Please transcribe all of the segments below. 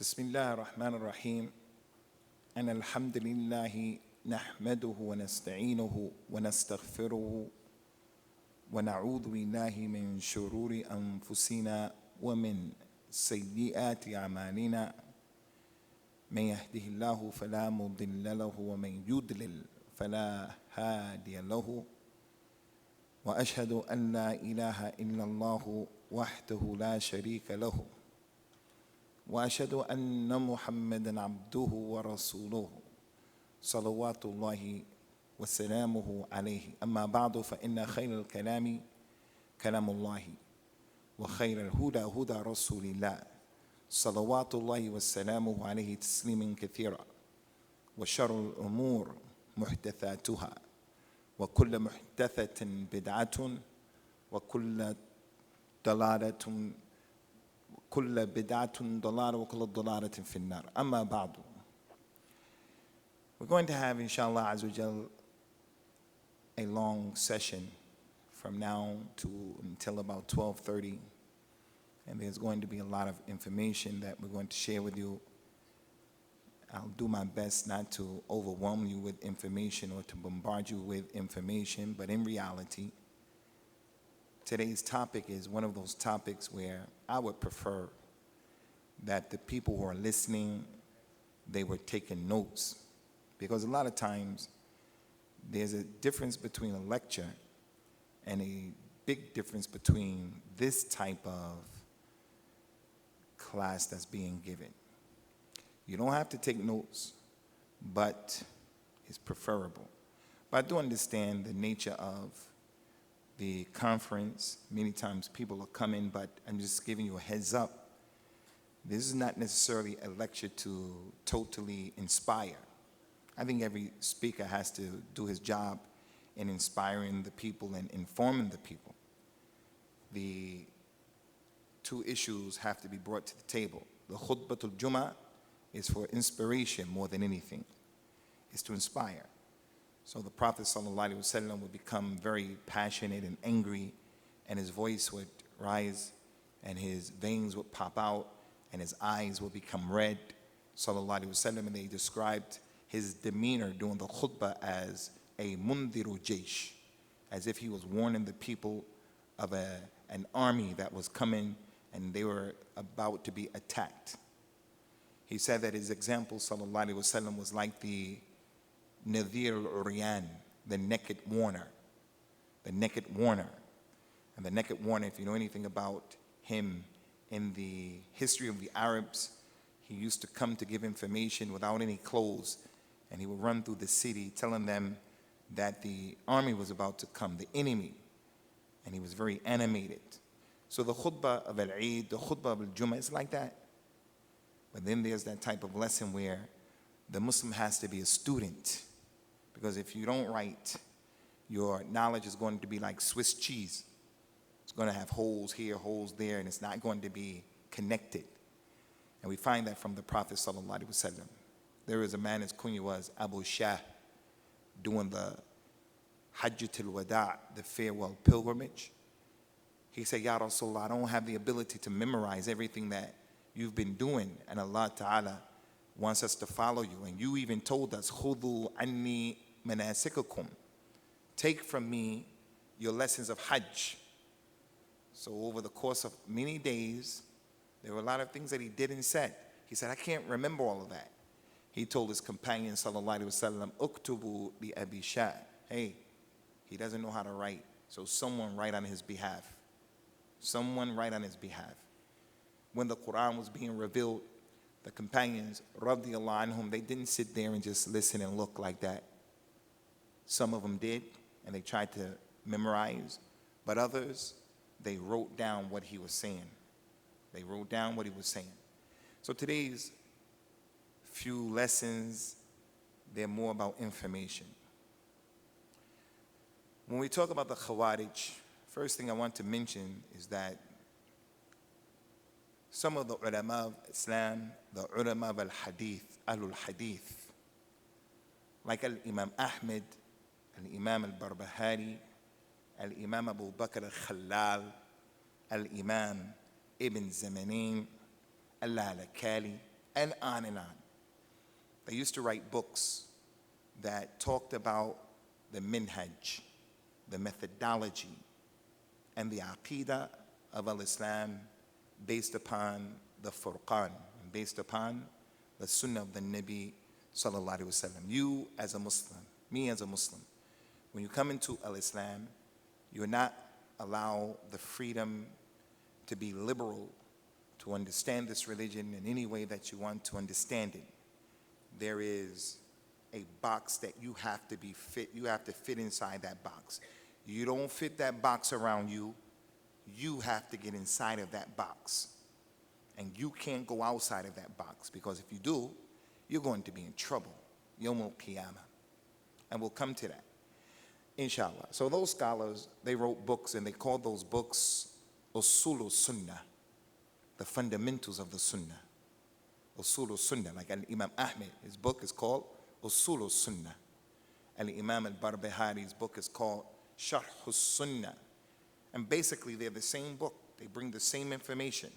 بسم الله الرحمن الرحيم. أن الحمد لله نحمده ونستعينه ونستغفره ونعوذ بالله من شرور أنفسنا ومن سيئات أعمالنا. من يهده الله فلا مضل له ومن يضلل فلا هادي له. وأشهد أن لا إله إلا الله وحده لا شريك له. وأشهد أن محمدا عبده ورسوله صلوات الله وسلامه عليه. أما بعد فإن خير الكلام كلام الله وخير الهدى هدى رسول الله صلوات الله وسلامه عليه تسليما كثيرا. وشر الأمور محدثاتها وكل محدثة بدعة وكل ضلالة كل بدعة ضلالة وكل ضلالة في النار. أما بعد. We're going to have, inshallah Azza wa Jal, a long session from now to until about 12:30. And there's going to be a lot of information that we're going to share with you. I'll do my best not to overwhelm you with information or to bombard you with information, but in reality, today's topic is one of those topics where I would prefer that the people who are listening, they were taking notes. Because a lot of times, there's a difference between a lecture and a big difference between this type of class that's being given. You don't have to take notes, but it's preferable. But I do understand the nature of the conference. Many times people are coming, but I'm just giving you a heads up. This is not necessarily a lecture to totally inspire. I think every speaker has to do his job in inspiring the people and informing the people. The two issues have to be brought to the table. The khutbatul Jummah is for inspiration more than anything. It's to inspire. So the Prophet ﷺ would become very passionate and angry, and his voice would rise, and his veins would pop out, and his eyes would become red, ﷺ, and they described his demeanor during the khutbah as a mundhiru jaysh, as if he was warning the people of an army that was coming, and they were about to be attacked. He said that his example, ﷺ, was like the Nadir al-Uryan, the naked warner. The naked warner. And the naked warner, if you know anything about him in the history of the Arabs, he used to come to give information without any clothes, and he would run through the city telling them that the army was about to come, the enemy, and he was very animated. So the khutbah of al-Eid, the khutbah of al-Jummah is like that. But then there's that type of lesson where the Muslim has to be a student. Because if you don't write, your knowledge is going to be like Swiss cheese. It's going to have holes here, holes there, and it's not going to be connected. And we find that from the Prophet ﷺ. There was a man, his kunya was Abu Shah, doing the Hajjatul Wada', the farewell pilgrimage. He said, Ya Rasulullah, I don't have the ability to memorize everything that you've been doing, and Allah Ta'ala wants us to follow you. And you even told us, Khudhu anni manasikakum. Take from me your lessons of Hajj. So over the course of many days, there were a lot of things that he did and said. He said, I can't remember all of that. He told his companion, sallallahu alaihi wasallam, Uktubu li Abi Shah. Hey, he doesn't know how to write, so someone write on his behalf. Someone write on his behalf. When the Qur'an was being revealed, the companions, radiyallahu anhum, they didn't sit there and just listen and look like that. Some of them did, and they tried to memorize, but others, they wrote down what he was saying. They wrote down what he was saying. So today's few lessons, they're more about information. When we talk about the Khawarij, first thing I want to mention is that some of the ulama of Islam, the ulama of al-Hadith, Ahlul Hadith, like Al-Imam Ahmed, Al-Imam Al-Barbahari, Al-Imam Abu Bakr Al-Khallal, Al-Imam Ibn Zamanin, Al-Lalakali, and on and on. They used to write books that talked about the minhaj, the methodology, and the aqidah of al-Islam based upon the Furqan, based upon the Sunnah of the Nabi sallallahu alaihi wasallam. You as a Muslim, me as a Muslim, when you come into al-Islam, you're not allowed the freedom to be liberal, to understand this religion in any way that you want to understand it. There is a box that you have to fit inside that box. You don't fit that box around you. You have to get inside of that box. And you can't go outside of that box, because if you do, you're going to be in trouble. Yawm al-Qiyamah. And we'll come to that, inshallah. So those scholars, they wrote books, and they called those books Usulu Sunnah, the fundamentals of the Sunnah. Usulu Sunnah, like Imam Ahmed, his book is called Usulu Sunnah. And Imam al-Barbahari's book is called Sharh Sunnah. And basically, they're the same book. They bring the same information.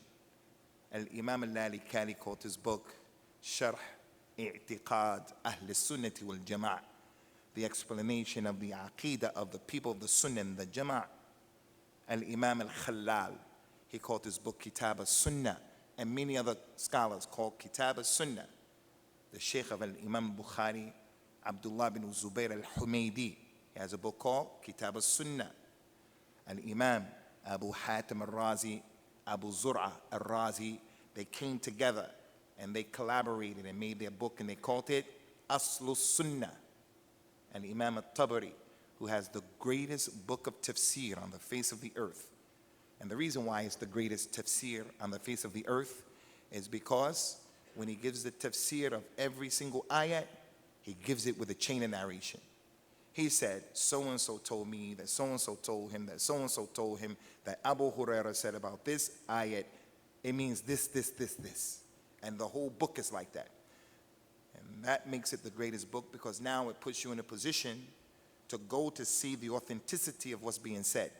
Al-Imam al-Lalikari called his book Sharh I'tiqad Ahl Sunnati wal Jama'ah, the explanation of the aqidah of the people of the Sunnah and the Jama'ah. Al-Imam al-Khalal, he called his book Kitab al-Sunnah, and many other scholars called Kitab al-Sunnah. The Sheikh of al-Imam Bukhari, Abdullah bin Zubair al-Humaydi, he has a book called Kitab al-Sunnah. Al-Imam Abu Hatim al-Razi, Abu Zur'a al-Razi, they came together and they collaborated and made their book, and they called it Aslu Sunnah. And Imam At-Tabari, who has the greatest book of tafsir on the face of the earth. And the reason why it's the greatest tafsir on the face of the earth is because when he gives the tafsir of every single ayat, he gives it with a chain of narration. He said, so-and-so told me, that so-and-so told him, that so-and-so told him, that Abu Hurairah said about this ayat, it means this, this, this, this. And the whole book is like that. And that makes it the greatest book, because now it puts you in a position to go to see the authenticity of what's being said.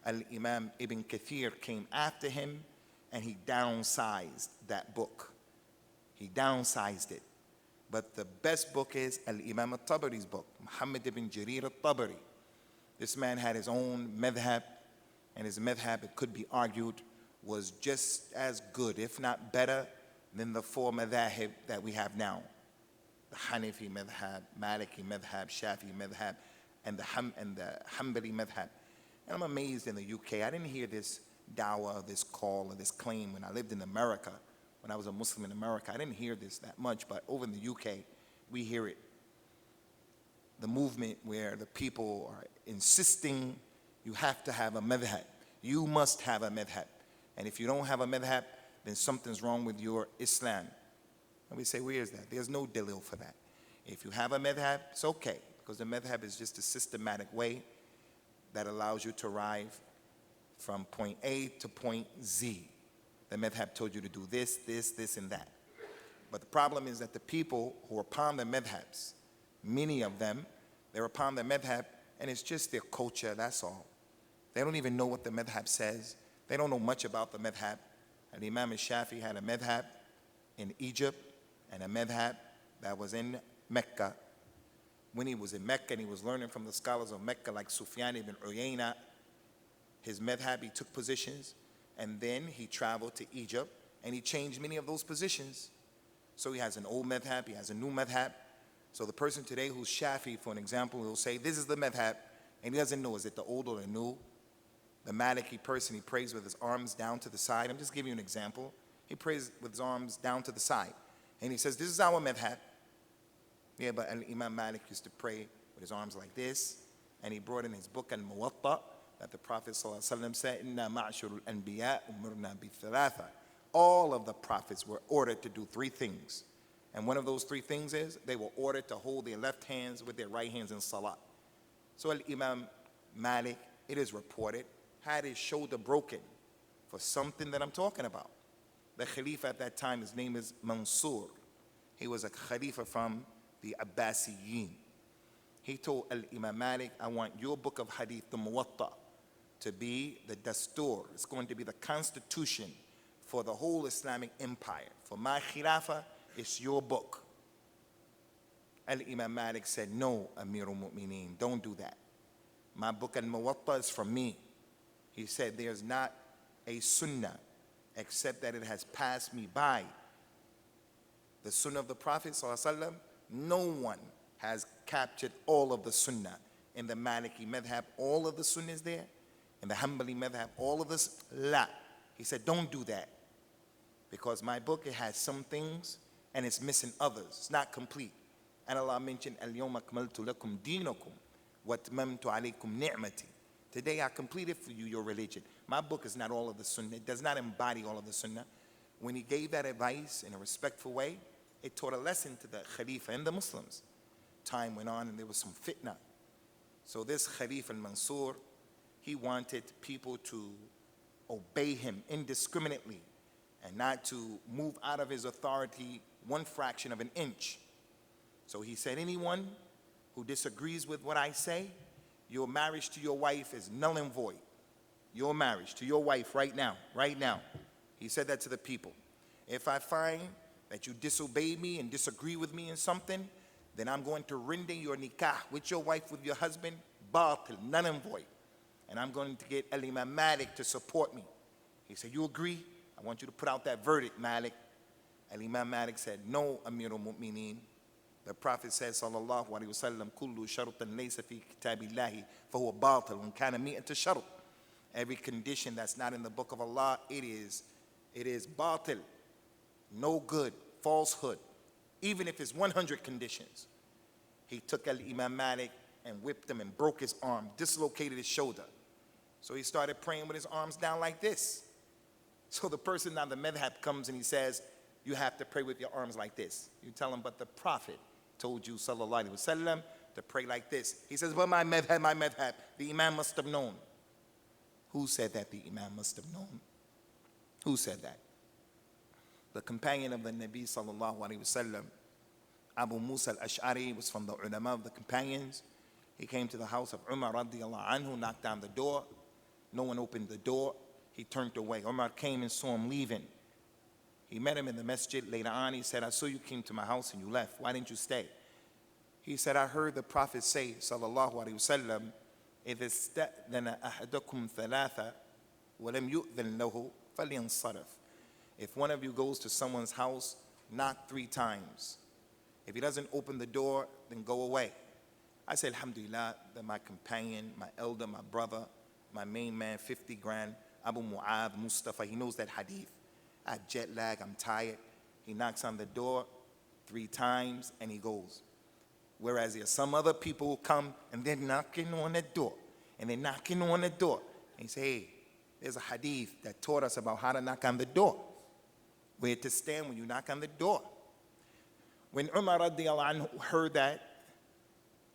Al-Imam Ibn Kathir came after him, and he downsized that book. He downsized it. But the best book is Al-Imam At-Tabari's book, Muhammad ibn Jarir At-Tabari. This man had his own madhab, and his madhab, it could be argued, was just as good, if not better, than the four madhahib that we have now. The Hanafi madhab, Maliki madhab, Shafi madhab, and the Hanbali madhab. And I'm amazed in the UK. I didn't hear this dawah, this call, or this claim when I lived in America. When I was a Muslim in America, I didn't hear this that much, but over in the UK, we hear it. The movement where the people are insisting you have to have a madhab. You must have a madhab. And if you don't have a madhab, then something's wrong with your Islam. And we say, where is that? There's no dalil for that. If you have a madhab, it's okay, because the madhab is just a systematic way that allows you to arrive from point A to point Z. The madhab told you to do this, this, this, and that. But the problem is that the people who are upon the madhabs, many of them, they're upon the madhab, and it's just their culture, that's all. They don't even know what the madhab says. They don't know much about the madhab. And Imam al-Shafi had a madhab in Egypt and a madhab that was in Mecca. When he was in Mecca and he was learning from the scholars of Mecca like Sufyan ibn Uyayna, his madhab, he took positions, and then he traveled to Egypt and he changed many of those positions. So he has an old madhab, he has a new madhab. So the person today who's Shafi, for an example, will say, this is the madhab, and he doesn't know, is it the old or the new? The Maliki person, he prays with his arms down to the side. I'm just giving you an example. He prays with his arms down to the side. And he says, this is our madhab. Yeah, but Imam Malik used to pray with his arms like this. And he brought in his book, Al-Muwatta, that the Prophet ﷺ said, Inna ma'ashurul anbiya umurna bi thalatha. All of the prophets were ordered to do three things. And one of those three things is, they were ordered to hold their left hands with their right hands in salah. So Imam Malik, it is reported, had his shoulder broken for something that I'm talking about. The Khalifa at that time, his name is Mansur. He was a Khalifa from the Abbasiyin. He told Imam Malik, I want your book of hadith, the Muwatta, to be the dastur. It's going to be the constitution for the whole Islamic empire. For my Khilafah, it's your book. Al-Imam Malik said, no, Amirul Mu'mineen, don't do that. My book Al-Muwatta is from me. He said, there's not a sunnah except that it has passed me by. The sunnah of the Prophet ﷺ, no one has captured all of the sunnah. In the Maliki madhab, all of the sunnah is there. In the Hanbali madhab, all of this, la. He said, don't do that. Because my book, it has some things and it's missing others. It's not complete. And Allah mentioned, Al-Yawma akmaltu lakum dinakum wa atmamtu alaykum ni'mati. Today I completed for you your religion. My book is not all of the sunnah. It does not embody all of the sunnah. When he gave that advice in a respectful way, it taught a lesson to the Khalifa and the Muslims. Time went on and there was some fitna. So this Khalifa al-Mansur, he wanted people to obey him indiscriminately and not to move out of his authority one fraction of an inch. So he said, anyone who disagrees with what I say, your marriage to your wife is null and void. Your marriage to your wife right now. He said that to the people. If I find that you disobey me and disagree with me in something, then I'm going to render your nikah with your wife, with your husband, batil, null and void. And I'm going to get Al-Imam Malik to support me. He said, you agree? I want you to put out that verdict, Malik. Al-Imam Malik said, no, Amirul Mu'mineen. The Prophet said, sallallahu alayhi wa sallam, kullu sharutan laysa fi kitabillahi fahuwa batil wa kana mi'ata sharut. Every condition that's not in the book of Allah, it is batil, no good, falsehood. Even if it's 100 conditions. He took Al-Imam Malik and whipped him and broke his arm, dislocated his shoulder. So he started praying with his arms down like this. So the person on the madhab comes and he says, you have to pray with your arms like this. You tell him, but the Prophet told you, sallallahu alaihi wasallam, to pray like this. He says, well, my madhab, the Imam must have known. Who said that the Imam must have known? Who said that? The companion of the Nabi sallallahu alaihi wasallam, Abu Musa al-Ash'ari, was from the ulama of the companions. He came to the house of Umar radiallahu anhu, knocked down the door. No one opened the door. He turned away. Umar came and saw him leaving. He met him in the masjid later on. He said, I saw you came to my house and you left. Why didn't you stay? He said, I heard the Prophet say, sallallahu alayhi wa sallam, إِذِ اسْتَأْذَنَ أَحَدَكُمْ ثَلَاثًا وَلَمْ يُؤْذَنْ لَهُ فَلْيَنْصَرِفْ. If one of you goes to someone's house, knock 3 times. If he doesn't open the door, then go away. I said, alhamdulillah, that my companion, my elder, my brother, my main man, 50 grand, Abu Mu'adh, Mustafa, he knows that hadith. I have jet lag, I'm tired. He knocks on the door 3 times and he goes. Whereas there's some other people who come and they're knocking on the door. And they're knocking on the door. And he say, hey, there's a hadith that taught us about how to knock on the door. Where to stand when you knock on the door. When Umar radiallahu anhu heard that,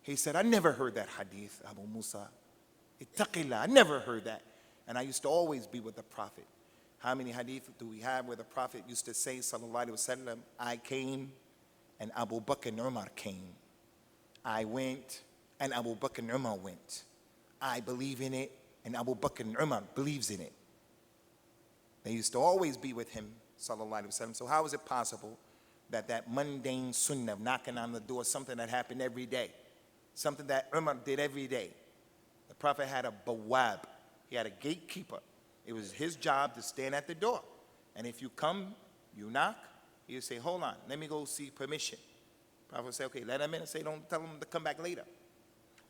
he said, I never heard that hadith, Abu Musa. Ittaqillah, I never heard that. And I used to always be with the Prophet. How many hadith do we have where the Prophet used to say, sallallahu alayhi wa sallam, I came and Abu Bakr and Umar came. I went and Abu Bakr and Umar went. I believe in it and Abu Bakr and Umar believes in it. They used to always be with him, sallallahu alayhi wa sallam. So how is it possible that that mundane sunnah of knocking on the door, something that happened every day, something that Umar did every day? The Prophet had a bawab. He had a gatekeeper. It was his job to stand at the door. And if you come, you knock, he would say, hold on, let me go seek permission. The Prophet would say, okay, let him in and say, don't tell him to come back later.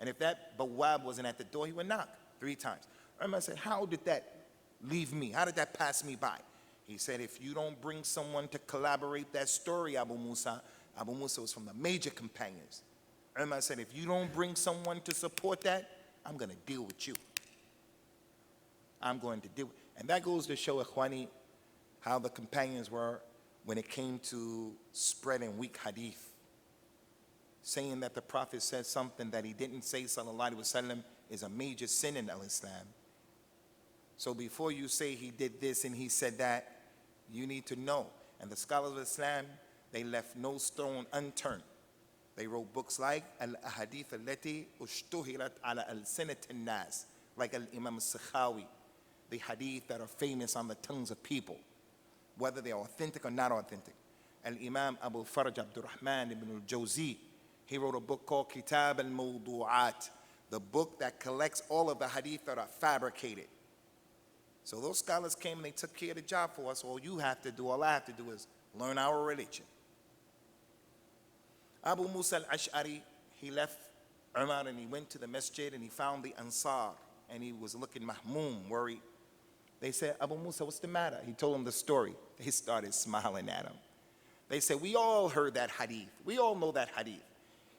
And if that bawab wasn't at the door, he would knock 3 times. Umar said, how did that leave me? How did that pass me by? He said, if you don't bring someone to collaborate that story, Abu Musa was from the major companions. Umar said, if you don't bring someone to support that, I'm going to deal with you. I'm going to deal with it. And that goes to show, Ikhwani, how the companions were when it came to spreading weak hadith. Saying that the Prophet said something that he didn't say, sallallahu alaihi wasallam, is a major sin in Islam. So before you say he did this and he said that, you need to know. And the scholars of Islam, they left no stone unturned. They wrote books like Al-Ahadith Allati Ushtuhirat ala al-Sinat al-Nas, like Al-Imam al-Sakhawi, the hadith that are famous on the tongues of people. whether they're authentic or not authentic. Al-Imam Abu Faraj Abdurrahman ibn al-Jawzi, he wrote a book called Kitab al-Mawdu'at, the book that collects all of the hadith that are fabricated. So those scholars came and they took care of the job for us. All you have to do, all I have to do is learn our religion. Abu Musa al-Ash'ari, he left Umar and he went to the masjid and he found the Ansar and he was looking mahmoom, worried. They said, Abu Musa, what's the matter? He told them the story. They started smiling at him. They said, we all heard that hadith. We all know that hadith.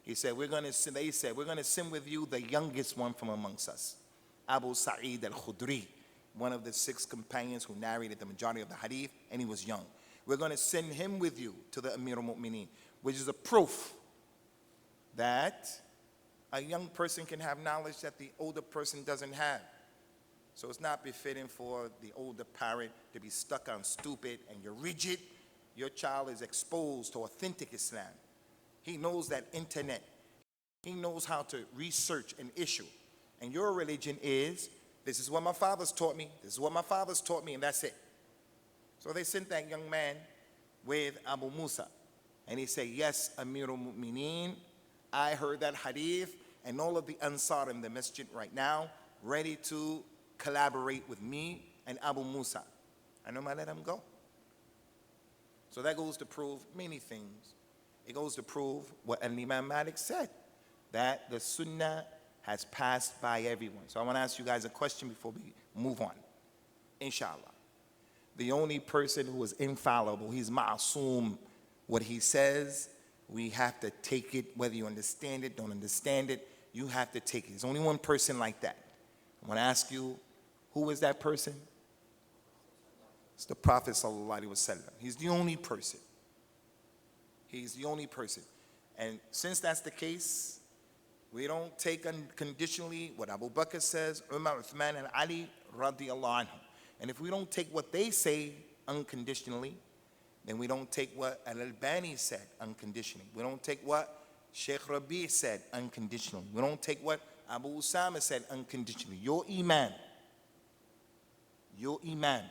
He said, they said, we're going to send with you the youngest one from amongst us, Abu Sa'id al-Khudri, one of the 6 companions who narrated the majority of the hadith, and he was young. We're going to send him with you to the Amir al-Mu'mineen, which is a proof that a young person can have knowledge that the older person doesn't have. So it's not befitting for the older parent to be stuck on stupid and you're rigid. Your child is exposed to authentic Islam. He knows that internet. He knows how to research an issue. And your religion is, this is what my father's taught me, this is what my father's taught me, and that's it. So they sent that young man with Abu Musa. And he said, yes, Amir al-Mu'mineen, I heard that hadith, and all of the Ansar in the masjid right now, ready to collaborate with me and Abu Musa. I know I let him go. So that goes to prove many things. It goes to prove what Imam Malik said, that the Sunnah has passed by everyone. So I want to ask you guys a question before we move on. Inshallah. The only person who is infallible, he's ma'asum. What he says, we have to take it, whether you understand it, don't understand it, you have to take it. There's only one person like that. I want to ask you, who is that person? It's the Prophet sallallahu alaihi wasallam. He's the only person. He's the only person. And since that's the case, we don't take unconditionally what Abu Bakr says, Umar, Uthman, and Ali radiallahu anhu. And if we don't take what they say unconditionally, then we don't take what Al-Albani said unconditionally. We don't take what Sheikh Rabi said unconditionally. We don't take what Abu Usamah said unconditionally. Your iman. Your iman.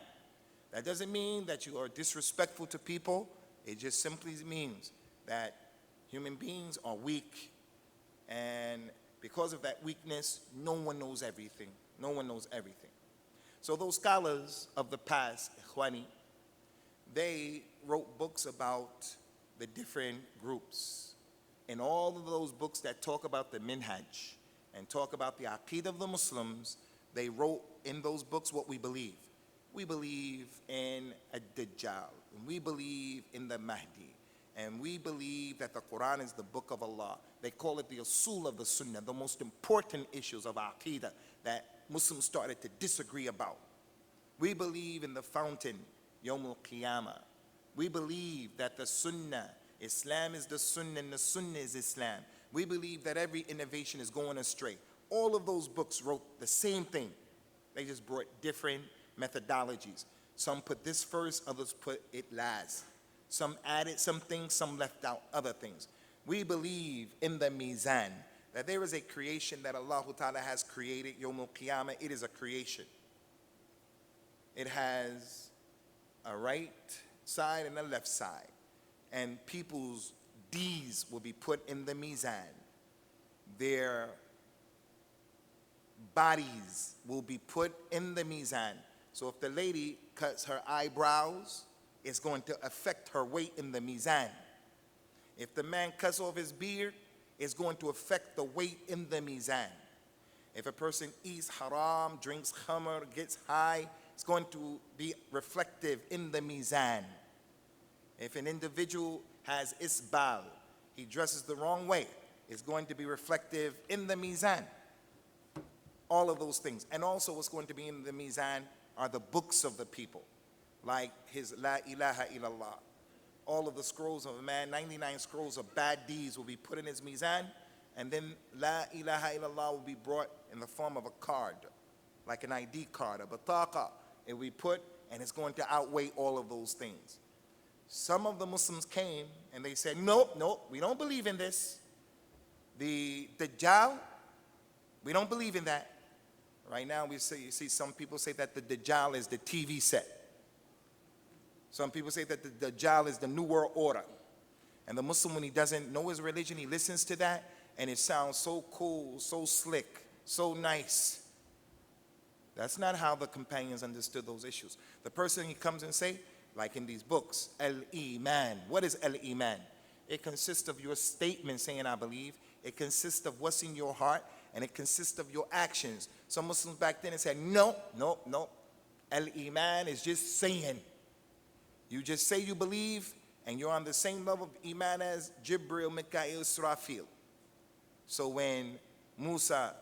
That doesn't mean that you are disrespectful to people. It just simply means that human beings are weak. And because of that weakness, no one knows everything. No one knows everything. So those scholars of the past, Ikhwani, they wrote books about the different groups. And all of those books that talk about the minhaj and talk about the aqeedah of the Muslims, they wrote in those books what we believe. We believe in a Dajjal, and we believe in the Mahdi, and we believe that the Qur'an is the book of Allah. They call it the usul of the Sunnah, the most important issues of aqeedah that Muslims started to disagree about. We believe in the fountain, Yawm al-Qiyamah. We believe that the Sunnah, Islam is the Sunnah and the Sunnah is Islam. We believe that every innovation is going astray. All of those books wrote the same thing. They just brought different methodologies. Some put this first, others put it last. Some added some things, some left out other things. We believe in the Mizan, that there is a creation that Allah Ta'ala has created, Yawm al-Qiyamah. It is a creation. It has a right side and a left side. And people's deeds will be put in the Mizan. Their bodies will be put in the Mizan. So if the lady cuts her eyebrows, it's going to affect her weight in the Mizan. If the man cuts off his beard, it's going to affect the weight in the Mizan. If a person eats haram, drinks khamr, gets high, it's going to be reflective in the Mizan. If an individual has isbal, he dresses the wrong way, it's going to be reflective in the Mizan. All of those things. And also what's going to be in the Mizan are the books of the people, like his La ilaha illallah. All of the scrolls of a man, 99 scrolls of bad deeds will be put in his Mizan, and then La ilaha illallah will be brought in the form of a card, like an ID card, a bataqa. It will be put, and it's going to outweigh all of those things. Some of the Muslims came, and they said, no, we don't believe in this. The Dajjal, we don't believe in that. Right now, you see some people say that the Dajjal is the TV set. Some people say that the Dajjal is the New World Order. And the Muslim, when he doesn't know his religion, he listens to that, and it sounds so cool, so slick, so nice. That's not how the companions understood those issues. The person he comes and say, like in these books, Al-Iman. What is Al-Iman? It consists of your statement saying, I believe. It consists of what's in your heart, and it consists of your actions. Some Muslims back then said, no. Al-Iman is just saying. You just say you believe, and you're on the same level of Iman as Jibril, Mikael, Israfil. So when Musa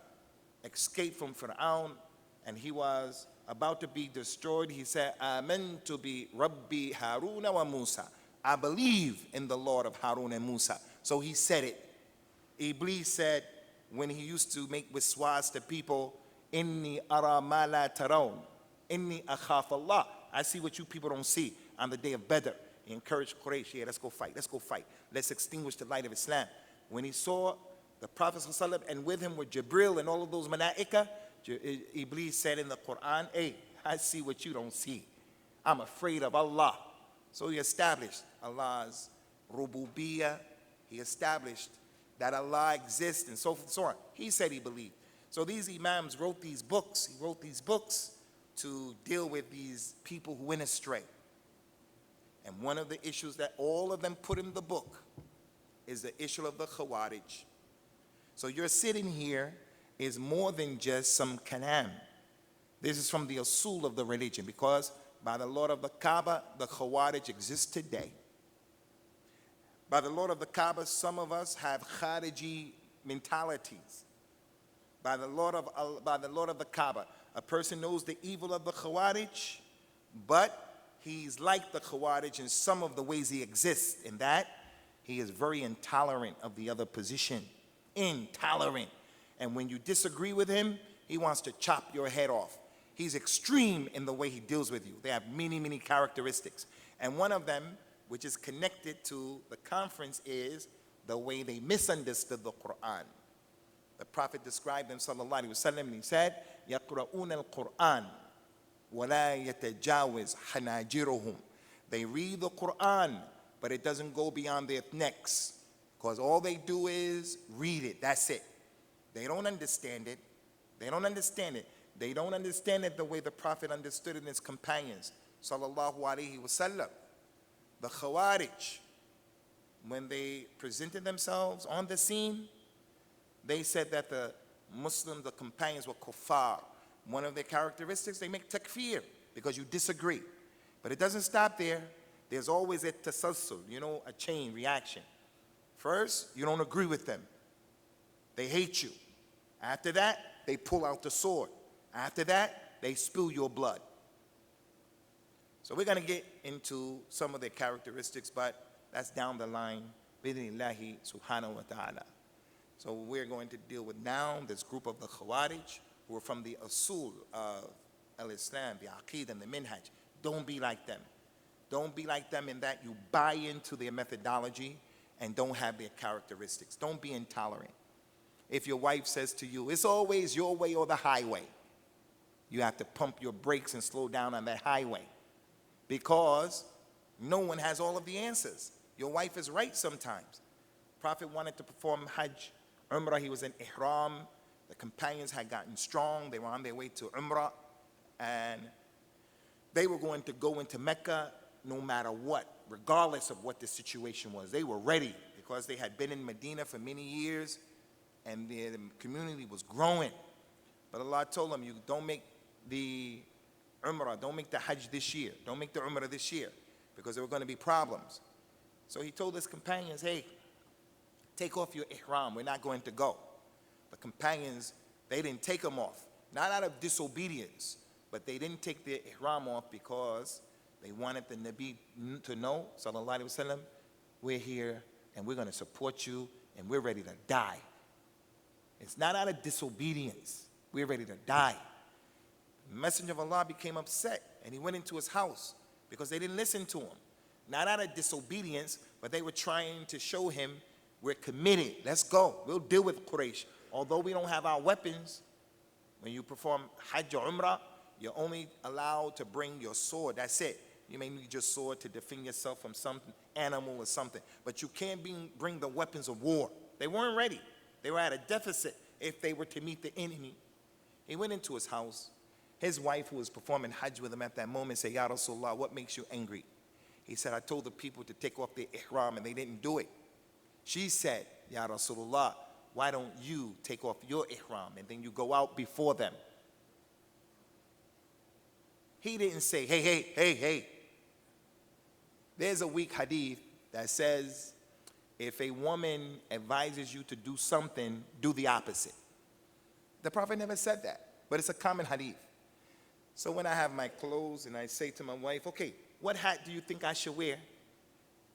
escaped from Fir'aun, and he was about to be destroyed, he said, Amantu bi Rabbi Haruna wa Musa. I believe in the Lord of Harun and Musa. So he said it. Iblis said, when he used to make wiswas to people, Inni ara ma la tarawun. Inni akhaf Allah. I see what you people don't see on the day of Badr. He encouraged Quraysh, yeah, let's go fight. Let's extinguish the light of Islam. When he saw the Prophet ﷺ, and with him were Jibril and all of those malaika, Iblis said in the Qur'an, hey, I see what you don't see. I'm afraid of Allah. So he established Allah's rububiyyah. He established that Allah exists and so forth and so on. He said he believed. So these imams wrote these books. He wrote these books to deal with these people who went astray. And one of the issues that all of them put in the book is the issue of the Khawarij. So you're sitting here is more than just some kalam. This is from the usul of the religion, because by the Lord of the Kaaba, the Khawarij exist today. By the Lord of the Kaaba, some of us have Khariji mentalities. By the Lord of the Kaaba, a person knows the evil of the Khawarij, but he's like the Khawarij in some of the ways he exists, in that he is very intolerant of the other position. Intolerant. And when you disagree with him, he wants to chop your head off. He's extreme in the way he deals with you. They have many, many characteristics. And one of them, which is connected to the conference, is the way they misunderstood the Qur'an. The Prophet described them, sallallahu alaihi wasallam, and he said, يَقْرَؤُونَ الْقُرْآنَ وَلَا يَتَجَاوِزْ حَنَاجِرُهُم. They read the Qur'an, but it doesn't go beyond their necks, because all they do is read it. That's it. They don't understand it. They don't understand it. They don't understand it the way the Prophet understood it and his companions, sallallahu alaihi wasallam. The Khawarij, when they presented themselves on the scene, they said that the Muslims, the companions, were kuffar. One of their characteristics, they make takfir because you disagree. But it doesn't stop there. There's always a tasalsul, a chain reaction. First, you don't agree with them. They hate you. After that, they pull out the sword. After that, they spill your blood. So we're going to get into some of their characteristics, but that's down the line. Bidnillahi subhanahu wa ta'ala. So we're going to deal with now this group of the Khawarij, who are from the usul of al-Islam, the aqeedah and the minhaj. Don't be like them. Don't be like them in that you buy into their methodology and don't have their characteristics. Don't be intolerant. If your wife says to you, it's always your way or the highway, you have to pump your brakes and slow down on that highway, because no one has all of the answers. Your wife is right sometimes. Prophet wanted to perform Hajj, Umrah. He was in Ihram. The companions had gotten strong. They were on their way to Umrah, and they were going to go into Mecca no matter what, regardless of what the situation was. They were ready because they had been in Medina for many years, and the community was growing. But Allah told them, you don't make the Umrah, don't make the Hajj this year. Don't make the Umrah this year, because there were going to be problems. So he told his companions, hey, take off your ihram. We're not going to go. The companions, they didn't take them off. Not out of disobedience, but they didn't take their ihram off because they wanted the Nabi to know, sallallahu alaihi wasallam, we're here and we're going to support you and we're ready to die. It's not out of disobedience. We're ready to die. The Messenger of Allah became upset and he went into his house because they didn't listen to him. Not out of disobedience, but they were trying to show him, we're committed. Let's go. We'll deal with Quraysh. Although we don't have our weapons, when you perform Hajj or Umrah, you're only allowed to bring your sword. That's it. You may need your sword to defend yourself from some animal or something, but you can't bring the weapons of war. They weren't ready. They were at a deficit if they were to meet the enemy. He went into his house. His wife, who was performing Hajj with him at that moment, said, Ya Rasulullah, what makes you angry? He said, I told the people to take off their ihram and they didn't do it. She said, Ya Rasulullah, why don't you take off your ihram and then you go out before them? He didn't say, hey. There's a weak hadith that says, if a woman advises you to do something, do the opposite. The Prophet never said that, but it's a common hadith. So when I have my clothes and I say to my wife, okay, what hat do you think I should wear?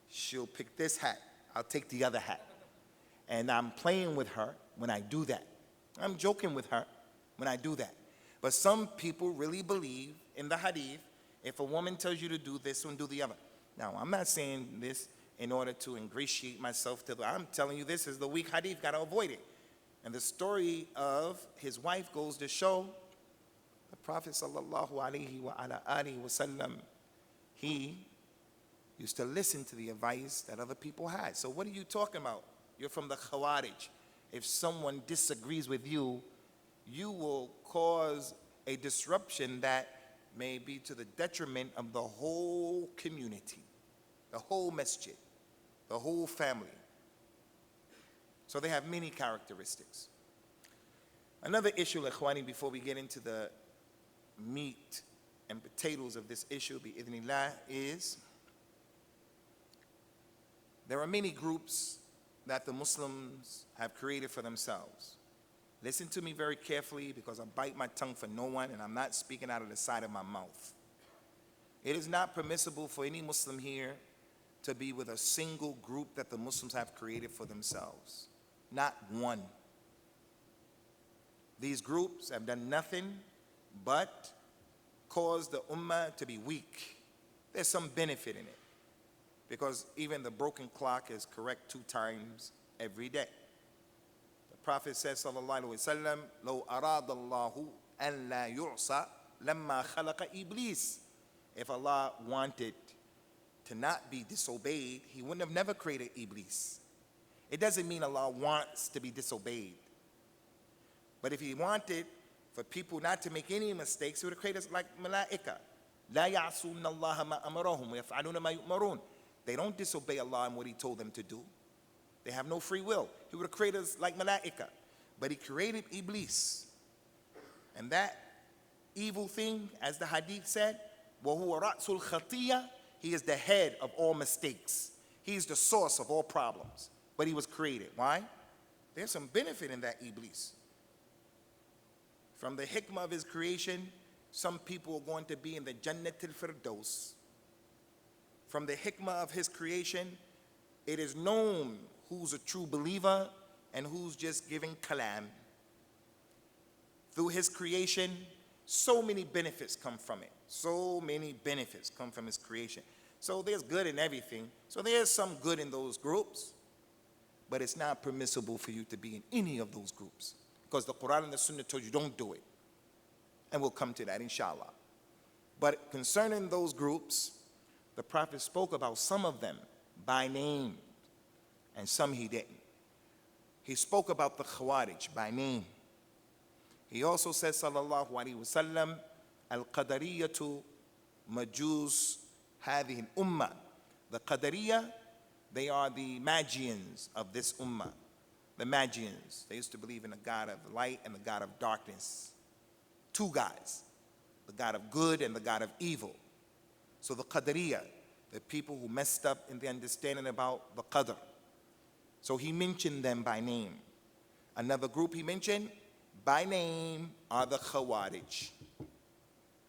She'll pick this hat. I'll take the other hat. And I'm playing with her when I do that. I'm joking with her when I do that. But some people really believe in the hadith, if a woman tells you to do this one, do the other. Now, I'm not saying this in order to ingratiate myself to I'm telling you this is the weak hadith, got to avoid it. And the story of his wife goes to show the Prophet sallallahu alaihi wasallam, he used to listen to the advice that other people had. So what are you talking about? You're from the Khawarij. If someone disagrees with you, you will cause a disruption that may be to the detriment of the whole community, the whole masjid, the whole family. So they have many characteristics. Another issue, Ikhwani, before we get into the meat and potatoes of this issue, bi-idhnillah, is there are many groups that the Muslims have created for themselves. Listen to me very carefully, because I bite my tongue for no one and I'm not speaking out of the side of my mouth. It is not permissible for any Muslim here to be with a single group that the Muslims have created for themselves. Not one. These groups have done nothing but cause the ummah to be weak. There's some benefit in it, because even the broken clock is correct 2 times every day. The Prophet says, sallallahu alaihi wasallam, "Lo arada Allahu an la yu'sa lamma khalaqa iblis." If Allah wanted to not be disobeyed, He wouldn't have never created Iblis. It doesn't mean Allah wants to be disobeyed. But if He wanted for people not to make any mistakes, He would have created us like malaika. La ya'asuna Allah ma amarahum wa yaf'aluna ma yu'marun. They don't disobey Allah and what He told them to do. They have no free will. He would have created us like malaika. But He created Iblis. And that evil thing, as the hadith said, وَهُوَ رَأْسُ الْخَطِيَّةِ, he is the head of all mistakes. He is the source of all problems. But he was created. Why? There's some benefit in that Iblis. From the hikmah of his creation, some people are going to be in the Jannat al-Firdaus. From the hikmah of his creation, it is known who's a true believer and who's just giving kalam. Through his creation, so many benefits come from it. So many benefits come from his creation. So there's good in everything. So there's some good in those groups, but it's not permissible for you to be in any of those groups, because the Qur'an and the Sunnah told you don't do it. And we'll come to that, inshallah. But concerning those groups, the Prophet spoke about some of them by name, and some he didn't. He spoke about the Khawarij by name. He also said, sallallahu alaihi wasallam, al-qadariyatu majus hadhihi al-ummah. The Qadariyah, they are the Magians of this ummah. The Magians, they used to believe in the God of light and the God of darkness. 2 gods, the God of good and the God of evil. So the Qadariyah, the people who messed up in the understanding about the Qadr. So he mentioned them by name. Another group he mentioned by name are the Khawarij.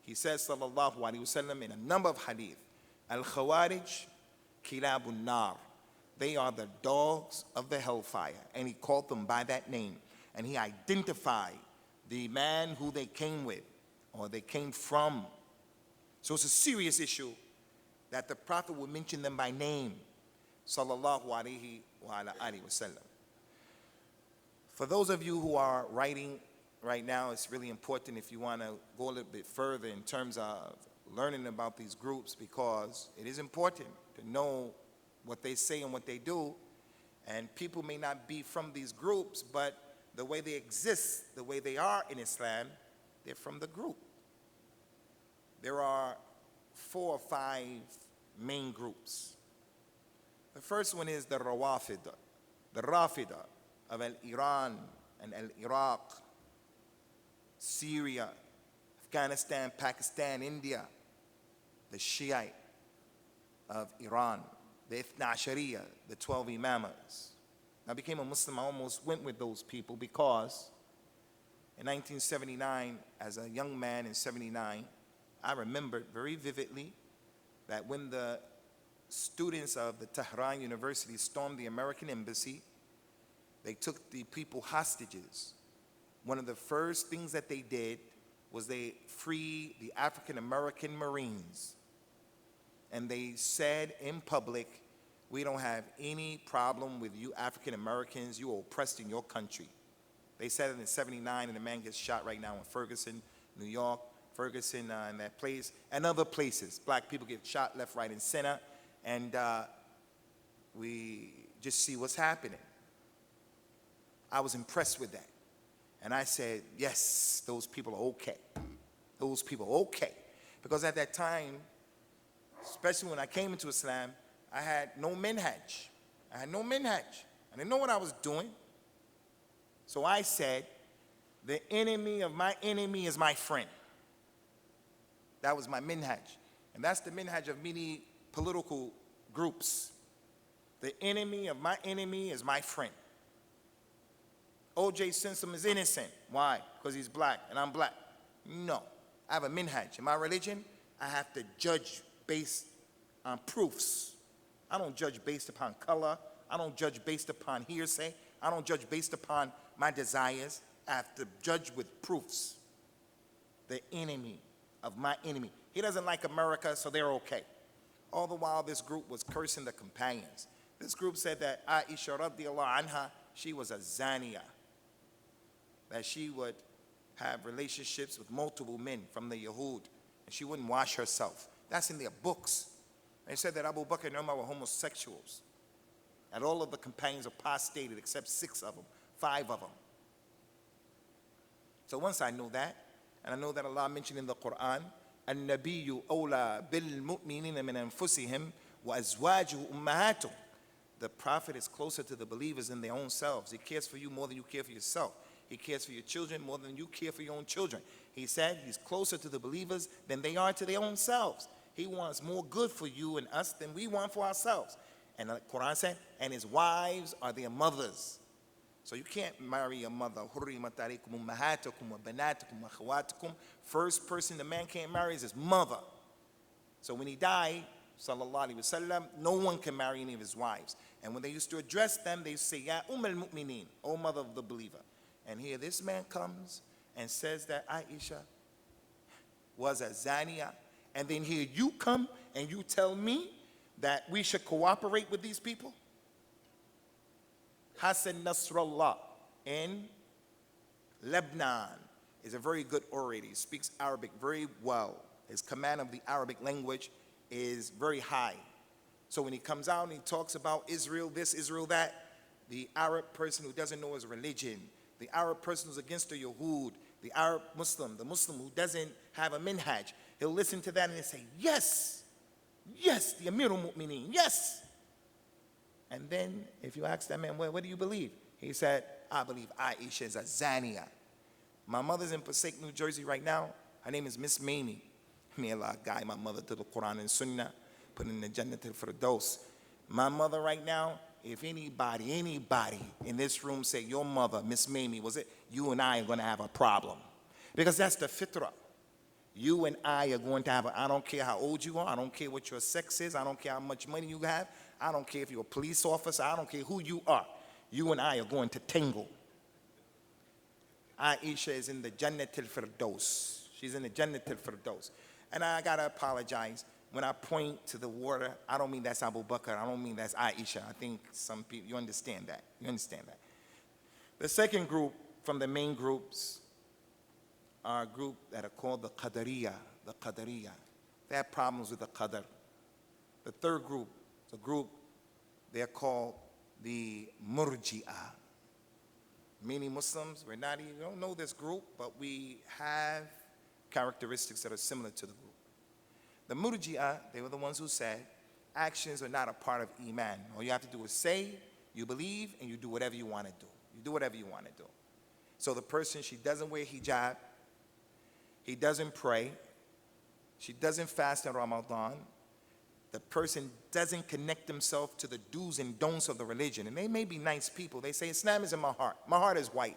He says, sallallahu alaihi wasallam, in a number of hadith, al-Khawarij kilabun nar. They are the dogs of the hellfire. And he called them by that name. And he identified the man who they came with, or they came from. So it's a serious issue that the Prophet would mention them by name, sallallahu alaihi wasallam. For those of you who are writing right now, it's really important, if you want to go a little bit further in terms of learning about these groups because it is important to know what they say and what they do. And people may not be from these groups, but the way they exist, the way they are in Islam, they're from the group. There are 4 or 5 main groups. The first one is the Rawafid, the Rafida of Iran and Iraq, Syria, Afghanistan, Pakistan, India, the Shiite of Iran, the Ithna Ashariya, the 12 Imamas. I became a Muslim, I almost went with those people because in 1979, as a young man in 79, I remembered very vividly that when the students of the Tehran University stormed the American embassy, they took the people hostages. One of the first things that they did was they freed the African American Marines. And they said in public, we don't have any problem with you African Americans, you are oppressed in your country. They said it in 79, and the man gets shot right now in Ferguson, New York, Ferguson in that place, and other places. Black people get shot left, right, and center, and we just see what's happening. I was impressed with that. And I said, yes, those people are okay. Those people are okay. Because at that time, especially when I came into Islam, I had no minhaj. I had no minhaj. I didn't know what I was doing. So I said, the enemy of my enemy is my friend. That was my minhaj. And that's the minhaj of many political groups. The enemy of my enemy is my friend. O.J. Simpson is innocent. Why? Because he's black and I'm black. No. I have a minhaj. In my religion, I have to judge based on proofs. I don't judge based upon color. I don't judge based upon hearsay. I don't judge based upon my desires. I have to judge with proofs. The enemy of my enemy. He doesn't like America, so they're okay. All the while, this group was cursing the companions. This group said that Aisha radiallahu anha, she was a zaniya, that she would have relationships with multiple men from the Yahud, and she wouldn't wash herself. That's in their books. They said that Abu Bakr and Umar were homosexuals, and all of the companions apostated except 6 of them, 5 of them. So once I know that, and I know that Allah mentioned in the Qur'an, النبي أولى بالمؤمنين من أنفسهم وأزواجه أمهاتهم. The Prophet is closer to the believers than their own selves. He cares for you more than you care for yourself. He cares for your children more than you care for your own children. He said he's closer to the believers than they are to their own selves. He wants more good for you and us than we want for ourselves. And the Quran said, and his wives are their mothers. So you can't marry a mother. First person the man can't marry is his mother. So when he died, sallallahu alaihi wasallam, no one can marry any of his wives. And when they used to address them, they say, Ya al-Mu'mineen, O mother of the believer. And here this man comes and says that Aisha was a zaniya. And then here you come and you tell me that we should cooperate with these people? Hassan Nasrallah in Lebanon is a very good orator. He speaks Arabic very well. His command of the Arabic language is very high. So when he comes out and he talks about Israel this, Israel that, the Arab person who doesn't know his religion, the Arab person who's against the Yahud, the Arab Muslim, the Muslim who doesn't have a minhaj, he'll listen to that and he'll say, yes, yes, the Amir al-Mu'mineen, yes. And then if you ask that man, well, what do you believe? He said, I believe Aisha is a zaniya. My mother's in Passaic, New Jersey right now. Her name is Miss Mamie. May Allah guide my mother to the Qur'an and Sunnah, put in the Jannat al-Firdaus. My mother right now, if anybody in this room say, your mother, Miss Mamie, was it? You and I are going to have a problem. Because that's the fitrah. You and I are going to have I don't care how old you are. I don't care what your sex is. I don't care how much money you have. I don't care if you're a police officer. I don't care who you are. You and I are going to tangle. Aisha is in the Jannat al-Firdaus. She's in the Jannat al-Firdaus. And I got to apologize. When I point to the water, I don't mean that's Abu Bakr. I don't mean that's Aisha. I think some people, you understand that. You understand that. The second group from the main groups are a group that are called the Qadariyah. The Qadariyah. they have problems with the qadr. The third group, the group, they're called the Murji'ah. Many Muslims, we don't know this group, but we have characteristics that are similar to the group. The Murji'ah, they were the ones who said, actions are not a part of Iman. All you have to do is say, you believe, and you do whatever you want to do. You do whatever you want to do. So the person, she doesn't wear hijab, he doesn't pray, she doesn't fast in Ramadan, the person doesn't connect himself to the do's and don'ts of the religion. And they may be nice people. They say, Islam is in my heart. My heart is white.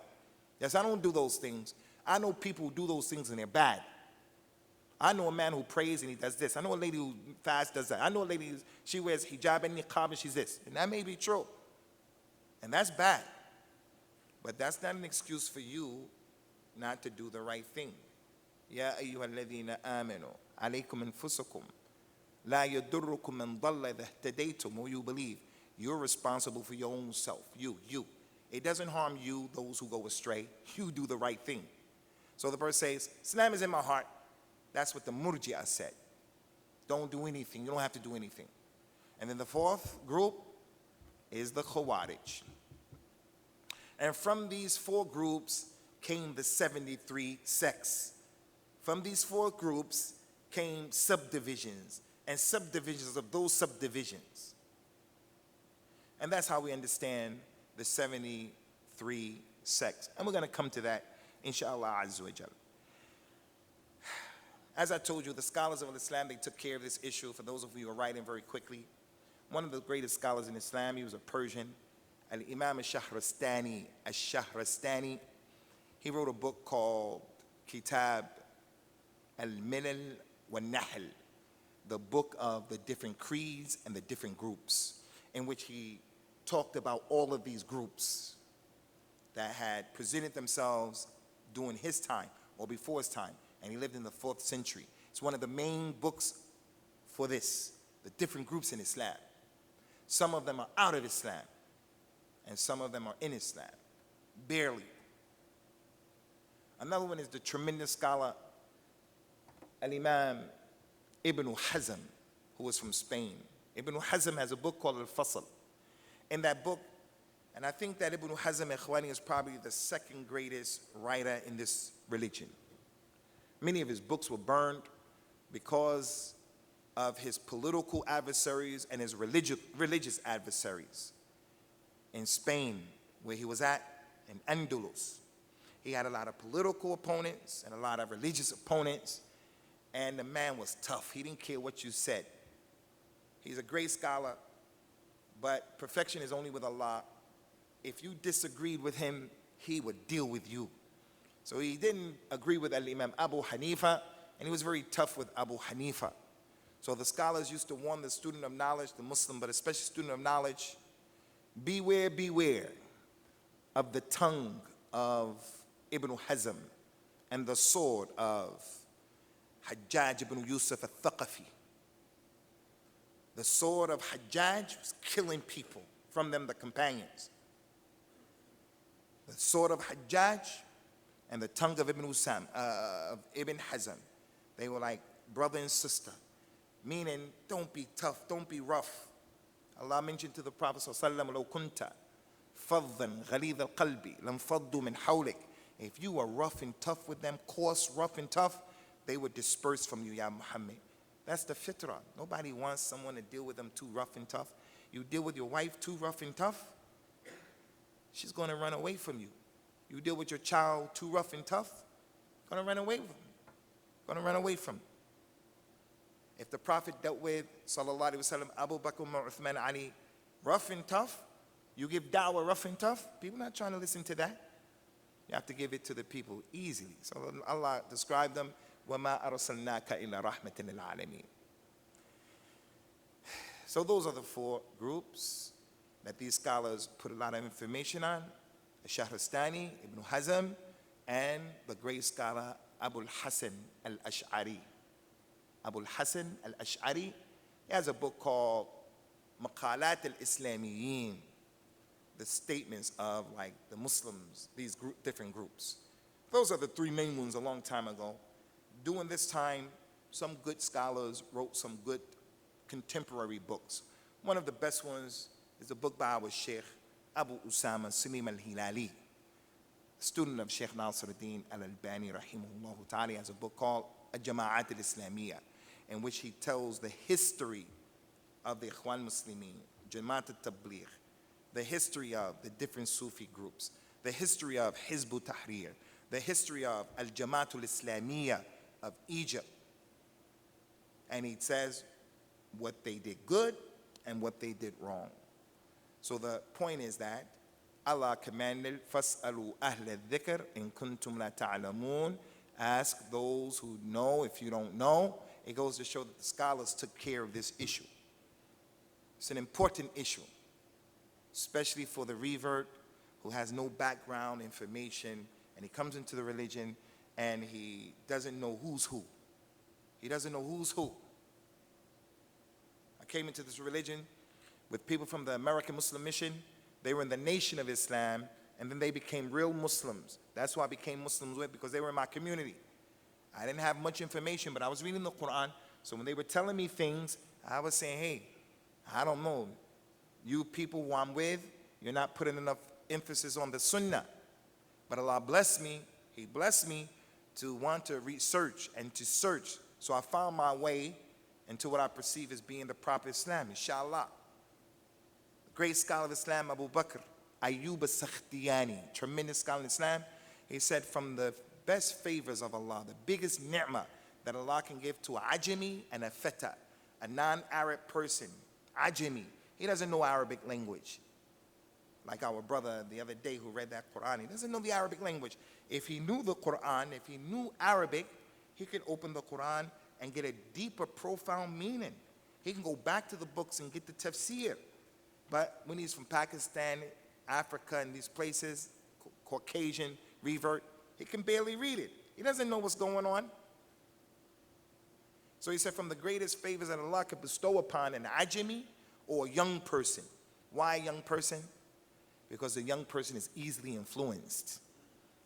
Yes, I don't do those things. I know people who do those things and they're bad. I know a man who prays and he does this. I know a lady who fasts does that. I know a lady who she wears hijab and niqab and she's this. And that may be true. And that's bad. But that's not an excuse for you not to do the right thing. Ya ayyuhalladhina amanu alaykum anfusakum la yadurrukum man dalla idha ihtadaytum. Or you believe you're responsible for your own self. You. It doesn't harm you, those who go astray. You do the right thing. So the person says, Islam is in my heart. That's what the Murji'ah said. Don't do anything. You don't have to do anything. And then the fourth group is the Khawarij. And from these four groups came the 73 sects. From these four groups came subdivisions and subdivisions of those subdivisions. And that's how we understand the 73 sects. And we're going to come to that, inshallah azza wa jal. As I told you, the scholars of Islam, they took care of this issue. For those of you who are writing very quickly, one of the greatest scholars in Islam, he was a Persian, Al-Imam al-Shahrastani. Al-Shahrastani, he wrote a book called Kitab Al-Milal wa-Nahl, the book of the different creeds and the different groups, in which he talked about all of these groups that had presented themselves during his time or before his time, and he lived in the 4th century. It's one of the main books for this, the different groups in Islam. Some of them are out of Islam, and some of them are in Islam, barely. Another one is the tremendous scholar Al-Imam Ibn Hazm, who was from Spain. Ibn Hazm has a book called Al-Fasl. In that book, and I think that Ibn Hazm Ikhwani is probably the second greatest writer in this religion. Many of his books were burned because of his political adversaries and his religious adversaries. In Spain, where he was at, in Andalus, he had a lot of political opponents and a lot of religious opponents, and the man was tough. He didn't care what you said. He's a great scholar, but perfection is only with Allah. If you disagreed with him, he would deal with you. So he didn't agree with Al-Imam Abu Hanifa, and he was very tough with Abu Hanifa. So the scholars used to warn the student of knowledge, the Muslim, but especially student of knowledge, beware, beware of the tongue of Ibn Hazm and the sword of Hajjaj ibn Yusuf al-Thaqafi. The sword of Hajjaj was killing people, from them the companions. The sword of Hajjaj and the tongue of Ibn Hazm, they were like brother and sister, meaning don't be tough, don't be rough. Allah mentioned to the Prophet sallallahu alaihi wasallam, "Lo kunta faddan ghalidh al-qalbi lam faddu min hawlik." If you were rough and tough with them, coarse, rough and tough, they would disperse from you, Ya Muhammad. That's the fitrah. Nobody wants someone to deal with them too rough and tough. You deal with your wife too rough and tough, she's going to run away from you. You deal with your child too rough and tough, going to run away from you. Going to run away from you. If the Prophet dealt with, sallallahu alaihi wasallam, Abu Bakr, Umar, Uthman, Ali, rough and tough, you give da'wah rough and tough, people not trying to listen to that. You have to give it to the people easily. So Allah described them, وَمَا أَرْسَلْنَاكَ إِلَّا رَحْمَةً لِلْعَالَمِينَ. So those are the four groups that these scholars put a lot of information on. Shahrastani, Ibn Hazm, and the great scholar Abu al-Hasan al-Ash'ari. Abu al-Hasan al-Ash'ari, he has a book called Maqalat al-Islamiyyin, the statements of like the Muslims, these different groups. Those are the three main ones a long time ago. During this time, some good scholars wrote some good contemporary books. One of the best ones is a book by our Sh.Abu Usamah Al-Hilali, student of Sheikh Nasiruddin Al-Albani rahimahullah ta'ala. He has a book called Al-Jama'at Al-Islamiyya, in which he tells the history of the Ikhwan Muslimin, Jama'at Al-Tabligh, the history of the different Sufi groups, the history of Hizb Tahrir, the history of Al-Jama'at Al-Islamiyya of Egypt. And he says what they did good and what they did wrong. So the point is that Allah commanded, فَاسْأَلُوا أَهْلَ الذِّكْرِ إِن كُنْتُمْ لَا تَعْلَمُونَ. Ask those who know if you don't know. It goes to show that the scholars took care of this issue. It's an important issue, especially for the revert who has no background information, and he comes into the religion and he doesn't know who's who. He doesn't know who's who. I came into this religion with people from the American Muslim Mission. They were in the Nation of Islam, and then they became real Muslims. That's who I became Muslims with, because they were in my community. I didn't have much information, but I was reading the Qur'an. So when they were telling me things, I was saying, hey, I don't know. You people who I'm with, you're not putting enough emphasis on the Sunnah. But Allah blessed me. He blessed me to want to research and to search. So I found my way into what I perceive as being the proper Islam, inshallah. The great scholar of Islam, Abu Bakr, Ayyub al-Sakhtiyani, tremendous scholar in Islam, he said from the best favors of Allah, the biggest ni'mah that Allah can give to a Ajami and a Feta, a non-Arab person, Ajami. He doesn't know Arabic language. Like our brother the other day who read that Qur'an, he doesn't know the Arabic language. If he knew the Qur'an, if he knew Arabic, he could open the Qur'an and get a deeper, profound meaning. He can go back to the books and get the tafsir. But when he's from Pakistan, Africa, and these places, Caucasian, revert, he can barely read it. He doesn't know what's going on. So he said from the greatest favors that Allah could bestow upon an Ajami or a young person. Why a young person? Because a young person is easily influenced.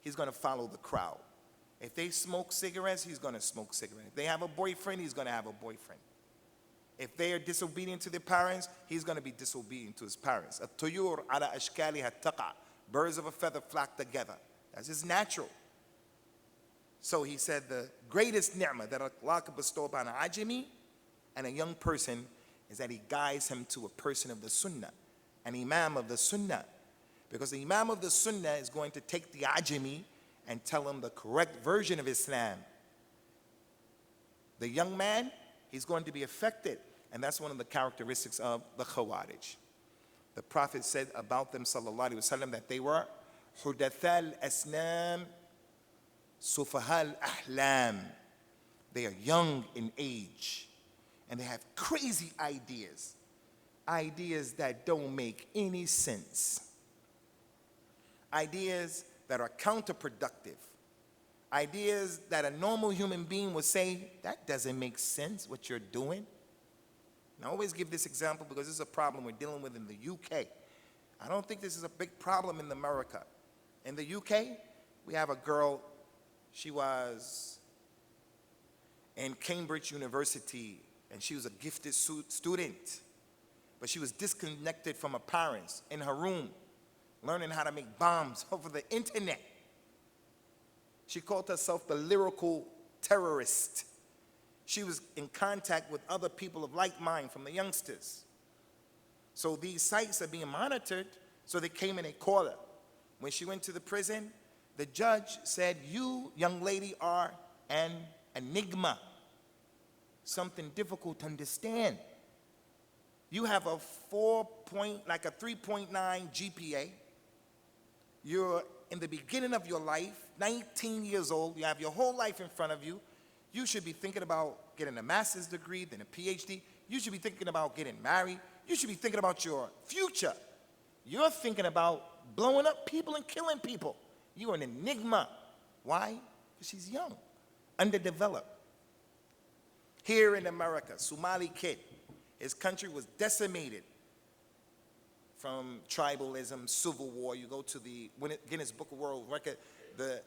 He's going to follow the crowd. If they smoke cigarettes, he's going to smoke cigarettes. If they have a boyfriend, he's going to have a boyfriend. If they are disobedient to their parents, he's going to be disobedient to his parents. At-tuyur ala ashkaliha taqa. Birds of a feather flock together. That's just natural. So he said the greatest ni'mah that Allah could bestow upon an Ajami and a young person is that he guides him to a person of the Sunnah, an Imam of the Sunnah. Because the Imam of the Sunnah is going to take the Ajami and tell him the correct version of Islam. The young man, he's going to be affected. And that's one of the characteristics of the Khawarij. The Prophet said about them, sallallahu alaihi wasallam, that they were Hudathal Asnam, Sufahal Ahlam. They are young in age, and they have crazy ideas. Ideas that don't make any sense. Ideas that are counterproductive. Ideas that a normal human being would say, that doesn't make sense, what you're doing. And I always give this example because this is a problem we're dealing with in the UK. I don't think this is a big problem in America. In the UK, we have a girl, she was in Cambridge University, and she was a gifted student. But she was disconnected from her parents in her room, learning how to make bombs over the internet. She called herself the lyrical terrorist. She was in contact with other people of like mind from the youngsters. So these sites are being monitored, so they came and they called her. When she went to the prison, the judge said, you, young lady, are an enigma, something difficult to understand. You have a 3.9 GPA. You're in the beginning of your life, 19 years old. You have your whole life in front of you. You should be thinking about getting a master's degree, then a PhD. You should be thinking about getting married. You should be thinking about your future. You're thinking about blowing up people and killing people. You're an enigma. Why? Because she's young, underdeveloped. Here in America, Somali kid, his country was decimated from tribalism, civil war. You go to the Guinness Book of World Record, the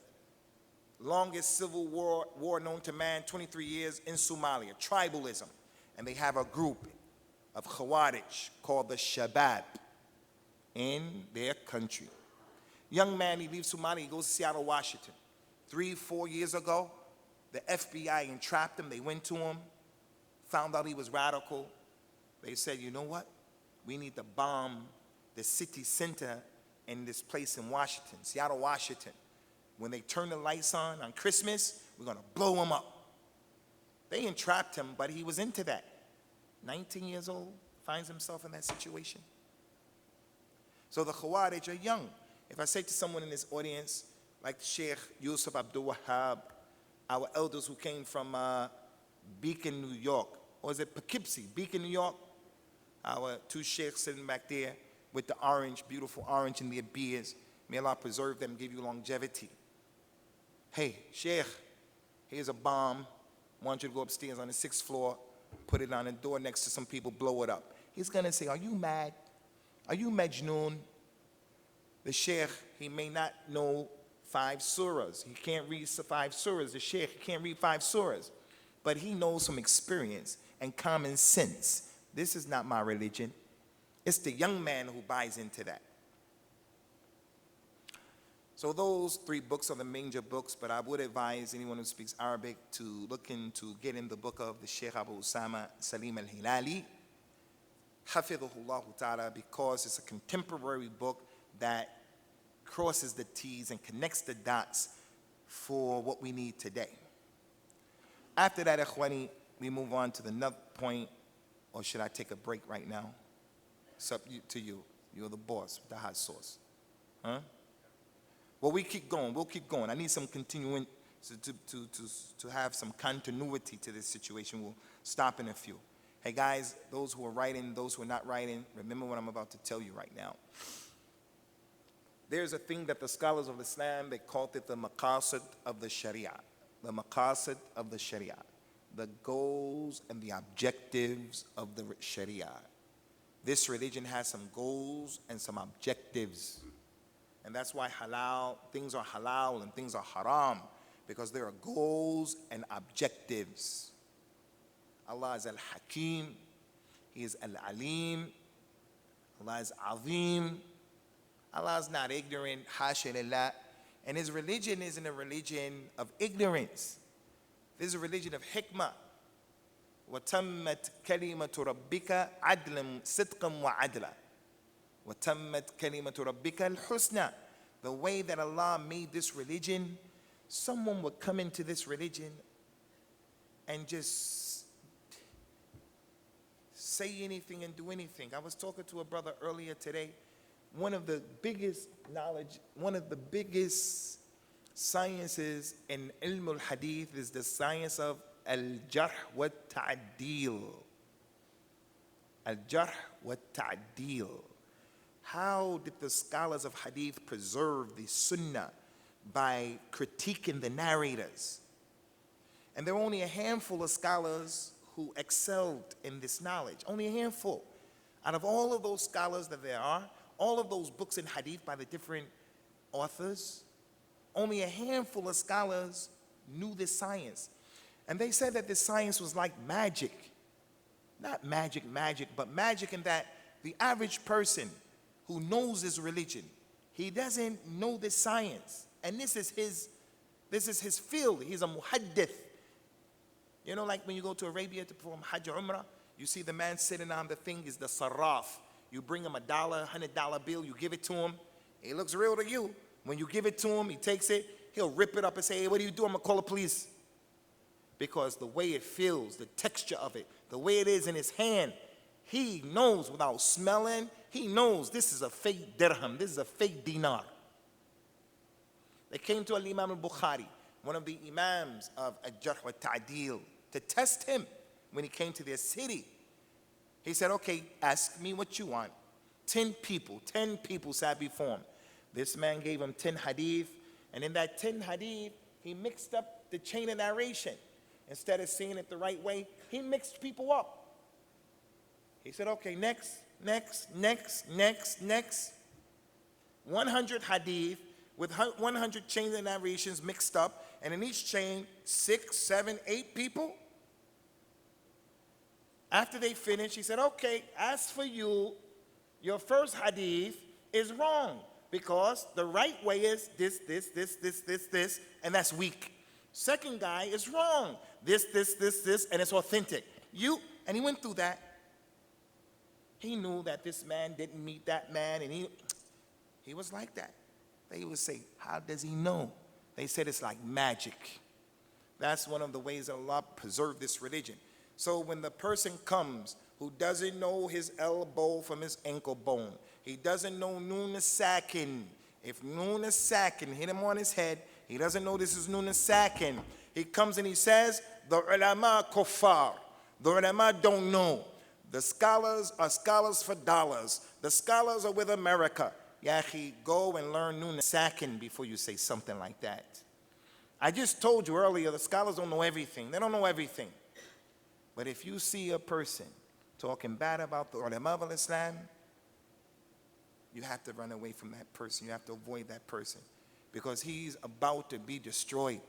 longest civil war known to man, 23 years in Somalia, tribalism. And they have a group of Khawarij called the Shabab in their country. Young man, he leaves Somalia, he goes to Seattle, Washington. 3-4 years ago, the FBI entrapped him. They went to him, found out he was radical. They said, you know what? We need to bomb the city center in this place in Washington, Seattle, Washington. When they turn the lights on Christmas, we're going to blow him up. They entrapped him, but he was into that. 19 years old, finds himself in that situation. So the Khawarij are young. If I say to someone in this audience, like Sheikh Yusuf Abdul Wahab, our elders who came from Beacon, New York, or is it Poughkeepsie, Beacon, New York? Our two sheikhs sitting back there with the orange, beautiful orange in their beards. May Allah preserve them, give you longevity. Hey, Sheikh, here's a bomb. I want you to go upstairs on the 6th floor, put it on the door next to some people, blow it up. He's going to say, are you mad? Are you Majnoon? The Sheikh, he may not know 5 surahs. He can't read 5 surahs. The Sheikh, he can't read 5 surahs. But he knows from experience and common sense. This is not my religion. It's the young man who buys into that. So those 3 books are the major books, but I would advise anyone who speaks Arabic to look into getting the book of the Sh.Abu Usamah Salim al-Hilali, Hafidhahullah ta'ala, because it's a contemporary book that crosses the T's and connects the dots for what we need today. After that, Ikhwani, we move on to the next point, or should I take a break right now? It's up to you. You're the boss with the hot sauce. Huh? Well, we keep going. We'll keep going. I need some continuing, to have some continuity to this situation. We'll stop in a few. Hey, guys, those who are writing, those who are not writing, remember what I'm about to tell you right now. There's a thing that the scholars of Islam, they called it the maqasid of the Sharia. The maqasid of the Sharia. The goals and the objectives of the Sharia. This religion has some goals and some objectives. And that's why things are halal and things are haram, because there are goals and objectives. Allah is Al-Hakim, He is Al-Alim, Allah is Azim. Allah is not ignorant, hasha lillah. And His religion isn't a religion of ignorance. This is a religion of hikmah. وَتَمَّتْ كَلِمَةُ رَبِّكَ عَدْلًا صِدْقًا وَعَدْلًا وَتَمَّتْ كَلِمَةُ رَبِّكَ الْحُسْنَى. The way that Allah made this religion, someone would come into this religion and just say anything and do anything. I was talking to a brother earlier today. One of the biggest sciences in ilm al-hadith is the science of al-jarh wa ta'dil. Al-jarh wa ta'dil. How did the scholars of hadith preserve the sunnah? By critiquing the narrators. And there are only a handful of scholars who excelled in this knowledge. Only a handful. Out of all of those scholars that there are, all of those books in hadith by the different authors, only a handful of scholars knew this science. And they said that this science was like magic. Not magic, but magic in that the average person who knows this religion, he doesn't know this science. And this is his field. He's a muhaddith. You know, like when you go to Arabia to perform Hajj or Umrah, you see the man sitting on the thing is the sarraf. You bring him $100 bill, you give it to him. It looks real to you. When you give it to him, he takes it, he'll rip it up and say, hey, what do you do? I'm going to call the police. Because the way it feels, the texture of it, the way it is in his hand, he knows without smelling, he knows this is a fake dirham, this is a fake dinar. They came to Al-Imam al-Bukhari, one of the imams of Al-Jarh wa Ta'dil, to test him when he came to their city. He said, okay, ask me what you want. 10 people sat before him. This man gave him 10 hadith, and in that 10 hadith, he mixed up the chain of narration. Instead of saying it the right way, he mixed people up. He said, okay, next. 100 hadith with 100 chains and narrations mixed up, and in each chain, 6, 7, 8 people. After they finished, he said, okay, as for you, your first hadith is wrong, because the right way is this, and that's weak. Second guy is wrong. This, and it's authentic. And he went through that. He knew that this man didn't meet that man, and he was like that. They would say, how does he know? They said it's like magic. That's one of the ways that Allah preserved this religion. So when the person comes who doesn't know his elbow from his ankle bone, he doesn't know Nun Sakin. If Nun Sakin hit him on his head, he doesn't know this is Nun Sakin. He comes and he says, the ulama kuffar. The ulama don't know. The scholars are scholars for dollars. The scholars are with America. Yahi, go and learn Nun Sakin before you say something like that. I just told you earlier, the scholars don't know everything. They don't know everything. But if you see a person talking bad about the ulama of Islam, you have to run away from that person. You have to avoid that person, because he's about to be destroyed.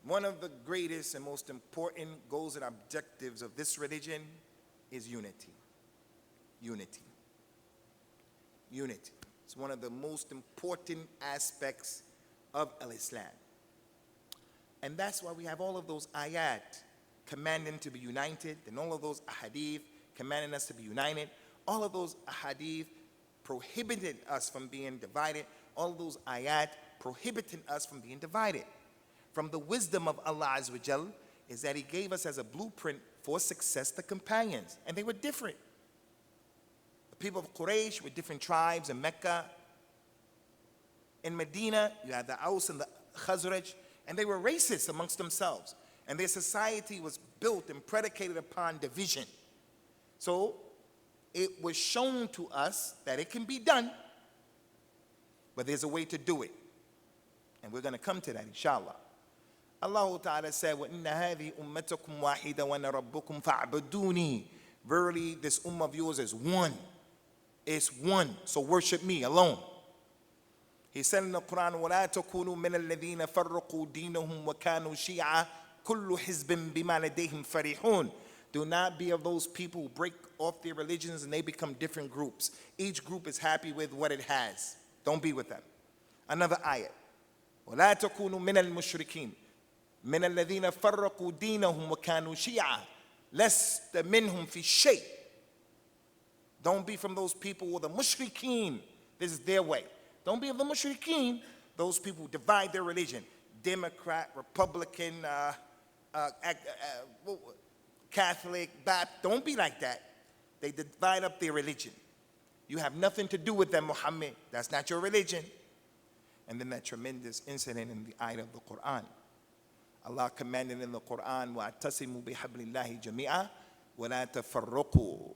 One of the greatest and most important goals and objectives of this religion is unity. Unity. Unity. It's one of the most important aspects of Islam. And that's why we have all of those ayat commanding to be united, and all of those ahadith commanding us to be united. All of those ahadith prohibited us from being divided. All of those ayat prohibiting us from being divided. From the wisdom of Allah Azza wa Jal is that He gave us as a blueprint for success the companions, and they were different. The people of Quraysh were different tribes in Mecca. In Medina, you had the Aus and the Khazraj, and they were racist amongst themselves. And their society was built and predicated upon division. So it was shown to us that it can be done, but there's a way to do it. And we're going to come to that, inshallah. Allah Ta'ala said, وَإِنَّ هَذِهِ أُمَّتَكُمْ وَاحِدًا وَأَنَا رَبُّكُمْ فَاعْبُدُونِي. Verily, this ummah of yours is one. It's one. So worship me alone. He said in the Qur'an, وَلَا تَكُونُوا مِنَ الَّذِينَ فَرَّقُوا دِينَهُمْ وَكَانُوا شِيَعًا كُلُّ حِزْبٍ بِمَا لَدَيْهِمْ فَرِحُونَ. Do not be of those people who break off their religions and they become different groups. Each group is happy with what it has. Don't be with them. Another ayat. وَلَا تَكُونُوا مِنَ الْمُشْرِكِينَ مِنَ الَّذِينَ فَرَّقُوا دِينَهُمْ وَكَانُوا شِيَعًا لَسْتَ مِنْهُمْ فِي شَيْءٍ. Don't be from those people who are the mushrikeen. This is their way. Don't be of the mushrikeen, those people who divide their religion. Democrat, Republican, Catholic, Baptist. Don't be like that. They divide up their religion. You have nothing to do with them, Muhammad. That's not your religion. And then that tremendous incident in the ayat of the Qur'an. Allah commanded in the Qur'an, وَاعْتَصِمُوا بِحَبْلِ اللَّهِ جَمِيعًا وَلَا تَفَرَّقُوا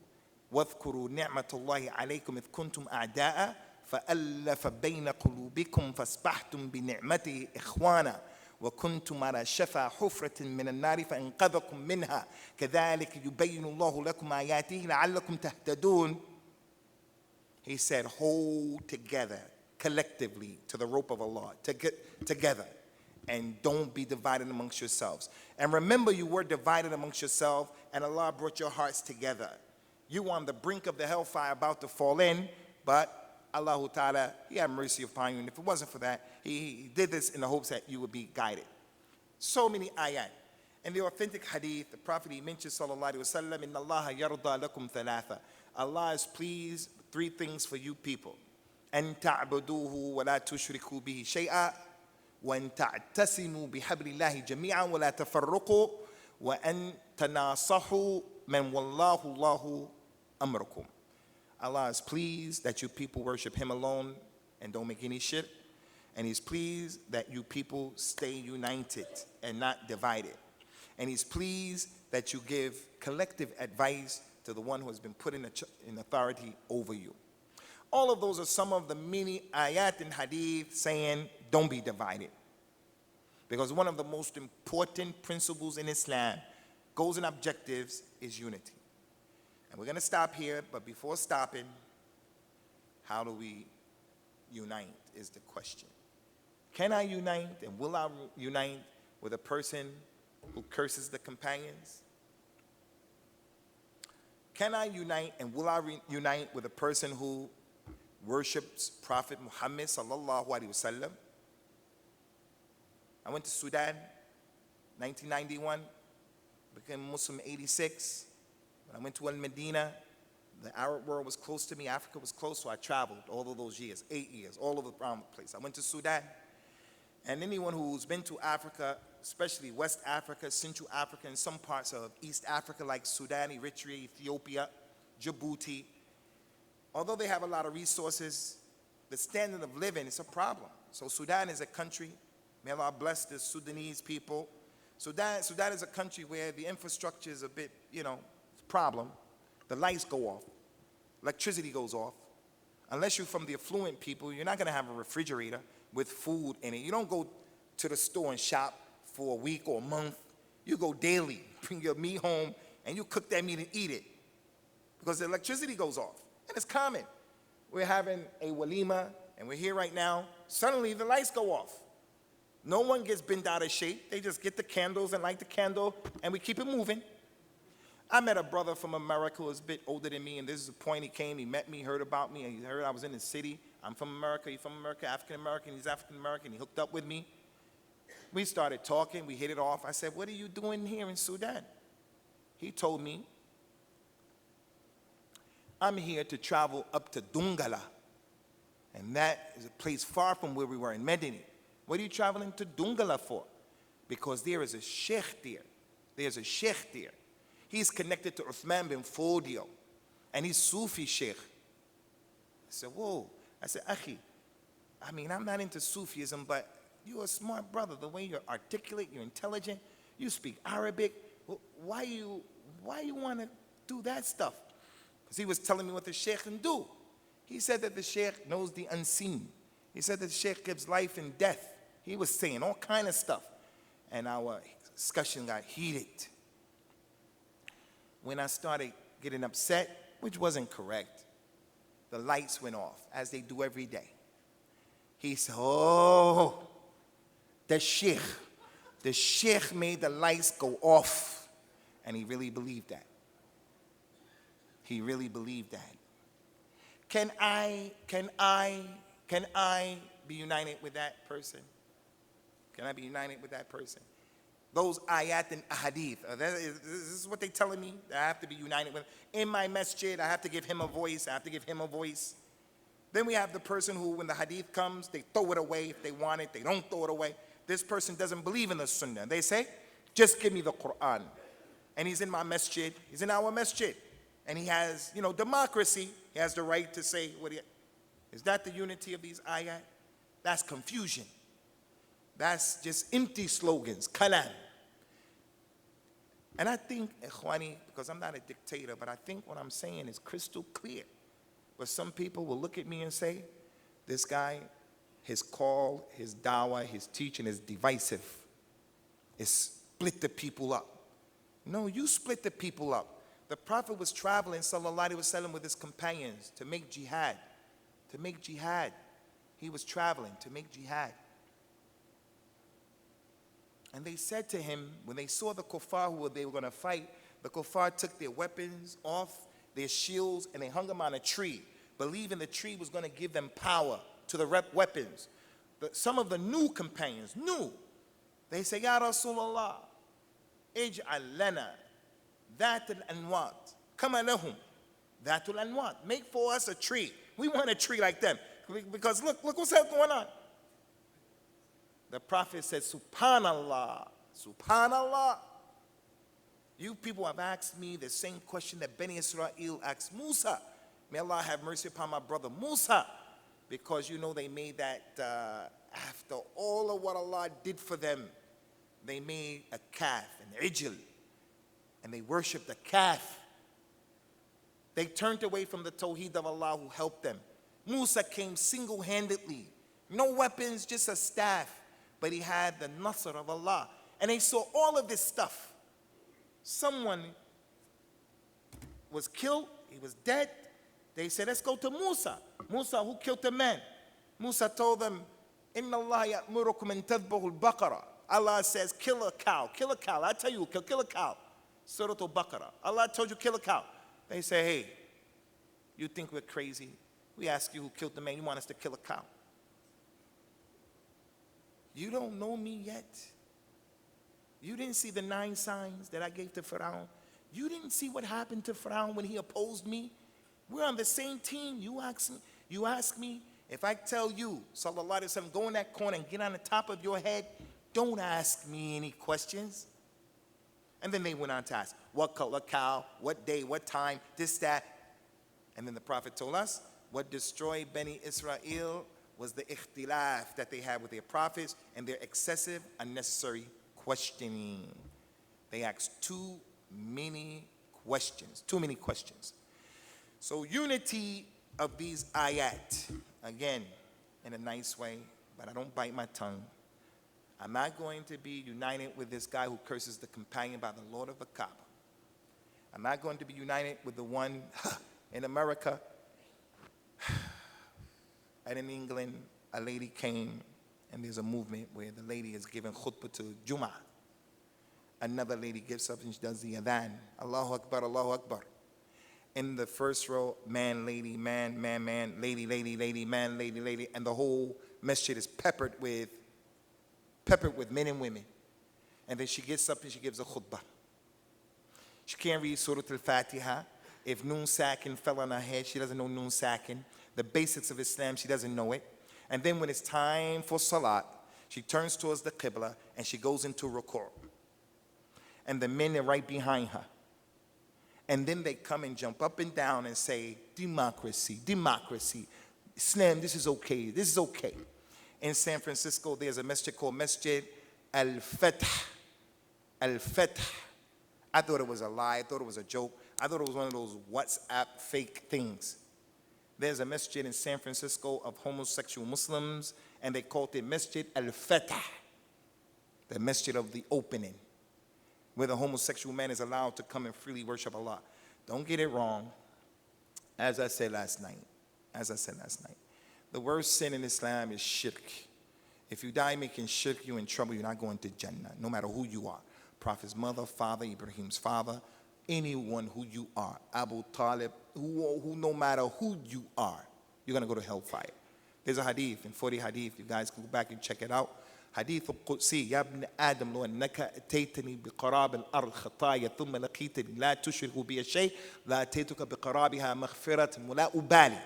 وَاذْكُرُوا نِعْمَةَ اللَّهِ عَلَيْكُمْ إِذْ كُنْتُمْ أَعْدَاءً فَأَلَّفَ بَيْنَ قُلُوبِكُمْ فَأَصْبَحْتُمْ بِنِعْمَتِهِ إِخْوَانًا وَكُنْتُمْ عَلَى شَفَا حُفْرَةٍ مِنَ النَّارِ فَأَنْقَذَكُم مِّنْهَا كَذَلِكَ يُبَيِّنُ اللَّهُ لَكُمْ آيَاتِهِ لَعَلَّكُمْ تَهْتَدُونَ. He said, hold together collectively to the rope of Allah, together, and don't be divided amongst yourselves. And remember, you were divided amongst yourselves, and Allah brought your hearts together. You were on the brink of the hellfire about to fall in, but Allah Ta'ala, He had mercy upon you. And if it wasn't for that, He did this in the hopes that you would be guided. So many ayat. In the authentic hadith, the Prophet, he mentioned, sallallahu alayhi wa sallam, إِنَّ اللَّهَ يَرْضَى لَكُمْ ثَلَاثًا. Allah is pleased with 3 things for you people. أَن تَعْبُدُوهُ وَلَا تُشْرِكُوا بِهِ شَيْئًا وَأَن تَعْتَصِمُوا بِحَبْلِ اللَّهِ جَمِيعًا وَلَا تَفَرَّقُوا وَأَن تَنَاصَحُوا مَنْ وَاللَّهُ اللَّهُ أَمْرَكُمْ. Allah is pleased that you people worship Him alone and don't make any shirk. And He's pleased that you people stay united and not divided. And He's pleased that you give collective advice to the one who has been put in authority over you. All of those are some of the many ayat and hadith saying, don't be divided. Because one of the most important principles in Islam, goals and objectives, is unity. And we're going to stop here, but before stopping, How do we unite is the question. Can I unite, and will I unite with a person who curses the companions? Can I unite, and will I unite with a person who worships Prophet Muhammad sallallahu alaihi wasallam? I went to Sudan, 1991, became Muslim 86. When I went to Al-Medina, the Arab world was close to me, Africa was close, so I traveled all of those years, 8 years, all over around the place. I went to Sudan, and anyone who's been to Africa, especially West Africa, Central Africa, and some parts of East Africa like Sudan, Eritrea, Ethiopia, Djibouti, although they have a lot of resources, the standard of living is a problem. So Sudan is a country, may Allah bless the Sudanese people. Sudan is a country where the infrastructure is a bit, it's a problem. The lights go off, electricity goes off. Unless you're from the affluent people, you're not gonna have a refrigerator with food in it. You don't go to the store and shop for a week or a month. You go daily, bring your meat home, and you cook that meat and eat it. Because the electricity goes off, and it's common. We're having a walima, and we're here right now. Suddenly, the lights go off. No one gets bent out of shape. They just get the candles and light the candle, and we keep it moving. I met a brother from America who was a bit older than me, and this is the point he came. He met me, heard about me, and he heard I was in the city. I'm from America, he's from America, African-American, he's African-American. He hooked up with me. We started talking, we hit it off. I said, what are you doing here in Sudan? He told me, I'm here to travel up to Dungala, and that is a place far from where we were in Medina. What are you traveling to Dungala for? Because there is a sheikh there. There's a sheikh there. He's connected to Uthman bin Fodio, and he's Sufi sheikh. I said, whoa. I said, Akhi, I mean, I'm not into Sufism, but you're a smart brother. The way you're articulate, you're intelligent, you speak Arabic. Why you want to do that stuff? Because he was telling me what the sheikh can do. He said that the sheikh knows the unseen. He said that the sheikh gives life and death. He was saying all kind of stuff. And our discussion got heated. When I started getting upset, which wasn't correct, the lights went off, as they do every day. He said, oh, the sheikh made the lights go off. And he really believed that. He really believed that. Can I be united with that person? Can I be united with that person? Those ayat and ahadith, this is what they're telling me, that I have to be united with. In my masjid, I have to give him a voice, I have to give him a voice. Then we have the person who, when the hadith comes, they throw it away if they want it, they don't throw it away. This person doesn't believe in the sunnah. They say, just give me the Qur'an. And he's in my masjid, he's in our masjid. And he has, democracy. He has the right to say what is that the unity of these ayat? That's confusion. That's just empty slogans, kalam. And I think, Ikhwani, because I'm not a dictator, but I think what I'm saying is crystal clear. But some people will look at me and say, this guy, his call, his dawah, his teaching is divisive. It's split the people up. No, you split the people up. The Prophet was traveling, sallallahu alaihi wasallam, with his companions to make jihad. To make jihad. He was traveling to make jihad. And they said to him, when they saw the kuffar who they were going to fight, the kuffar took their weapons off, their shields, and they hung them on a tree, believing the tree was going to give them power to the weapons. But some of the new companions knew. They say, Ya Rasulullah, ij'al lana dhatul anwat, kama lahum dhatul anwat. Make for us a tree. We want a tree like them. Because look what's going on. The Prophet said, Subhanallah, Subhanallah. You people have asked me the same question that Bani Israel asked Musa. May Allah have mercy upon my brother Musa. Because they made that after all of what Allah did for them, they made a calf, an ijl, and they worshipped the calf. They turned away from the tawheed of Allah who helped them. Musa came single-handedly, no weapons, just a staff. But he had the nasr of Allah. And they saw all of this stuff. Someone was killed, he was dead, They said, let's go to Musa. Musa, who killed the man? Musa told them, Inna Allah ya'murukum an tadhbahu al-baqara. Allah says, kill a cow. Kill a cow. I tell you, kill a cow. Surah al-Baqarah. Allah told you, kill a cow. They say, hey, you think we're crazy? We ask you who killed the man. You want us to kill a cow? You don't know me yet. You didn't see the 9 signs that I gave to Pharaoh. You didn't see what happened to Pharaoh when he opposed me. We're on the same team. You ask me, if I tell you, sallallahu alaihi wasallam, go in that corner and get on the top of your head, don't ask me any questions. And then they went on to ask, what color cow, what day, what time, this, that. And then the Prophet told us, what destroyed Bani Israel was the ikhtilaf that they had with their prophets and their excessive, unnecessary questioning. They asked too many questions. So unity of these ayat, again, in a nice way, but I don't bite my tongue. I'm not going to be united with this guy who curses the companion by the Lord of the Kaaba. I'm not going to be united with the one in America. And in England, a lady came, and there's a movement where the lady is giving khutbah to Jum'ah. Another lady gets up and she does the adhan. Allahu Akbar, Allahu Akbar. In the first row, man, lady, man, man, man, lady, lady, lady, man, lady, lady. And the whole masjid is peppered with men and women. And then she gets up and she gives a khutbah. She can't read Surah Al-Fatiha. If noon sakin fell on her head, she doesn't know noon sakin. The basics of Islam, she doesn't know it. And then when it's time for salat, she turns towards the qibla and she goes into ruku'. And the men are right behind her. And then they come and jump up and down and say, democracy, democracy. Islam, this is okay, this is okay. In San Francisco, there's a masjid called Masjid Al-Fath. Al-Fath. I thought it was a lie. I thought it was a joke. I thought it was one of those WhatsApp fake things. There's a masjid in San Francisco of homosexual Muslims, and they called it Masjid Al-Fath, the masjid of the opening, where the homosexual man is allowed to come and freely worship Allah. Don't get it wrong. As I said last night, the worst sin in Islam is shirk. If you die making shirk, you're in trouble. You're not going to Jannah, no matter who you are. Prophet's mother, father, Ibrahim's father, anyone who you are, Abu Talib, who no matter who you are, you're going to go to hellfire. There's a hadith, in 40 hadith, you guys can go back and check it out. حديث القدسي يا ابن آدم لو أنك أتيتني بقراب الأرض خطايا ثم لقيتني لا تشرك بي شيء لا أتيتك بقرابها مغفرة ولا أبالي.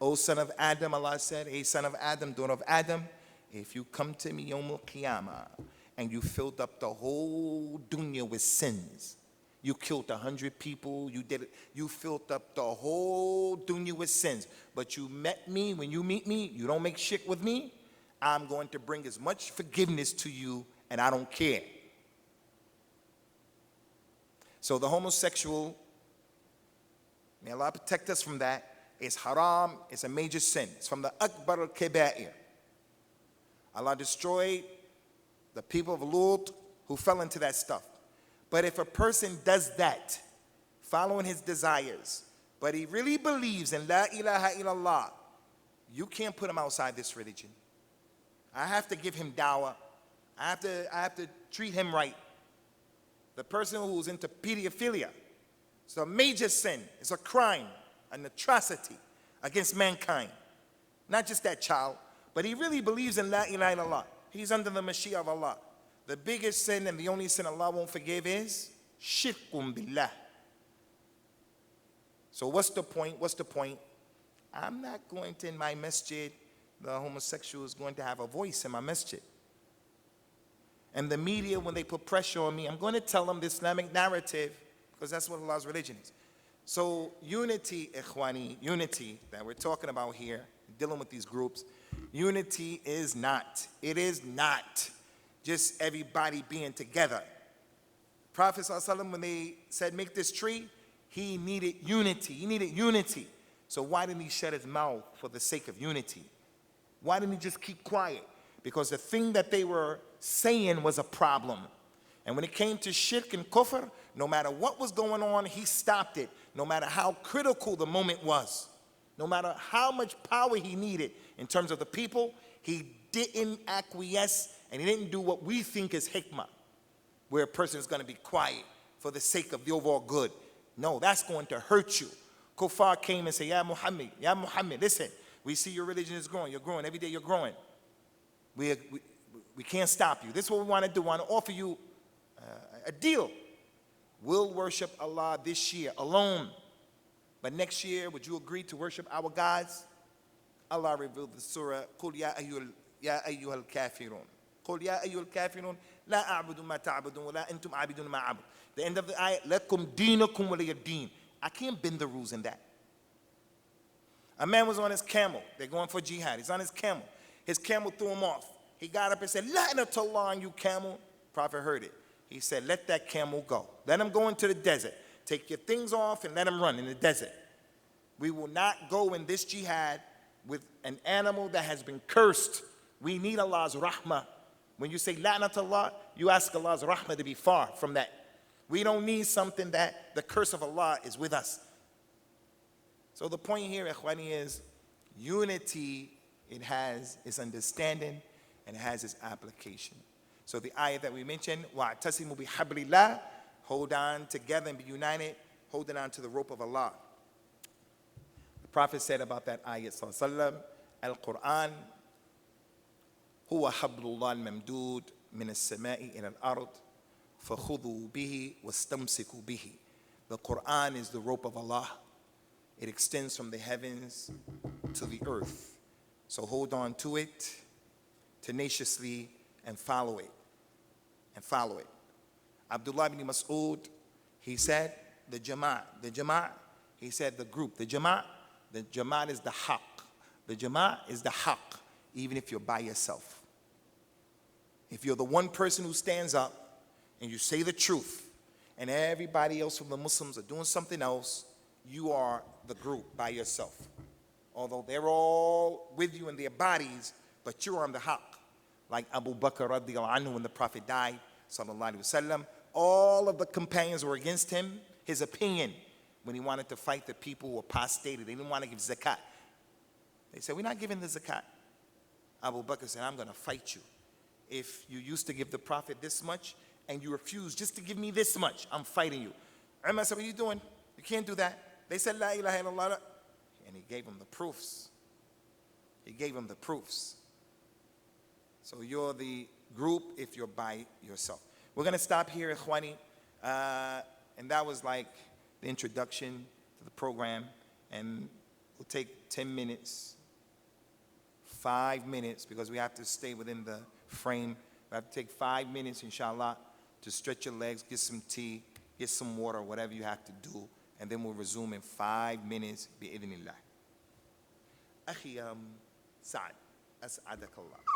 O son of Adam, Allah said, hey son of Adam, daughter of Adam, if you come to me Yawm al-Qiyamah and you filled up the whole dunya with sins, you killed 100 people, you filled up the whole dunya with sins, but you met me, when you meet me, you don't make shirk with me, I'm going to bring as much forgiveness to you, and I don't care. So the homosexual, may Allah protect us from that, is haram, it's a major sin. It's from the Akbar al-Kaba'ir. Allah destroyed the people of Lut who fell into that stuff. But if a person does that, following his desires, but he really believes in La ilaha illallah, you can't put him outside this religion. I have to give him dawah. I have to treat him right. The person who's into pedophilia, it's a major sin. It's a crime, an atrocity against mankind. Not just that child, but he really believes in La ilaha illallah. He's under the Mashiach of Allah. The biggest sin and the only sin Allah won't forgive is shirkun billah. So what's the point? What's the point? I'm not going to, in my masjid, the homosexual is going to have a voice in my masjid. And the media, when they put pressure on me, I'm going to tell them the Islamic narrative, because that's what Allah's religion is. So unity, ikhwani, unity that we're talking about here, dealing with these groups, unity is not, it is not just everybody being together. Prophet ﷺ, when they said make this tree, he needed unity. He needed unity. So why didn't he shut his mouth for the sake of unity? Why didn't he just keep quiet? Because the thing that they were saying was a problem. And when it came to shirk and kufr, no matter what was going on, he stopped it, no matter how critical the moment was. No matter how much power he needed in terms of the people, he didn't acquiesce and he didn't do what we think is hikmah, where a person is going to be quiet for the sake of the overall good. No, that's going to hurt you. Kuffar came and said, Ya Muhammad, listen, we see your religion is growing. You're growing. Every day you're growing. We can't stop you. This is what we want to do. We want to offer you a deal. We'll worship Allah this year alone. But next year, would you agree to worship our gods? Allah revealed the surah, قُلْ يَا أَيُّهَا الْكَافِرُونَ قُلْ يَا أَيُّهَا الْكَافِرُونَ لَا أَعْبُدُ مَا تَعْبُدُونَ وَلَا أَنْتُمْ عَابِدُونَ مَا أَعْبُدُ. The end of the ayah, لَكُمْ دِينُكُمْ وَلِيَ الدِّينِ. I can't bend the rules in that. A man was on his camel. They're going for jihad. He's on his camel. His camel threw him off. He got up and said, La'natullah on you, camel. Prophet heard it. He said, let that camel go. Let him go into the desert. Take your things off and let him run in the desert. We will not go in this jihad with an animal that has been cursed. We need Allah's rahmah. When you say la'natullah, you ask Allah's rahmah to be far from that. We don't need something that the curse of Allah is with us. So the point here, ikhwani, is unity, it has its understanding and it has its application. So the ayah that we mentioned, وَاعْتَصِمُوا بِحَبْلِ اللَّهِ, hold on together and be united, holding on to the rope of Allah. The Prophet said about that ayah, sallallahu alaihi wasallam, Al-Qur'an, هُوَ حَبْلُ اللَّهِ الْمَمْدُودِ مِنَ السَّمَاءِ إِلَى الْأَرْضِ فَخُذُوا بِهِ وَاسْتَمْسِكُوا بِهِ. The Qur'an is the rope of Allah. It extends from the heavens to the earth. So hold on to it tenaciously and follow it. And follow it. Abdullah ibn Mas'ud, he said, the Jama'at, he said the group, the Jama'at is the haqq. The Jama'at is the haqq, even if you're by yourself. If you're the one person who stands up and you say the truth, and everybody else from the Muslims are doing something else, you are the group by yourself. Although they're all with you in their bodies, but you're on the haqq. Like Abu Bakr radiallahu anhu, when the Prophet died, sallallahu alaihi wasallam, all of the companions were against him, his opinion, when he wanted to fight the people who apostated. They didn't want to give zakat. They said, we're not giving the zakat. Abu Bakr said, I'm going to fight you. If you used to give the Prophet this much and you refuse just to give me this much, I'm fighting you. Umar said, what are you doing? You can't do that. They said, La ilaha illallah. And he gave them the proofs. He gave them the proofs. So you're the group if you're by yourself. We're going to stop here, ikhwani. And that was like the introduction to the program. And we'll take 10 minutes, 5 minutes, because we have to stay within the frame. We have to take 5 minutes, inshallah, to stretch your legs, get some tea, get some water, whatever you have to do. And then we'll resume in 5 minutes, bi'idhnillah. Akhi Sa'ad, as'adakallah.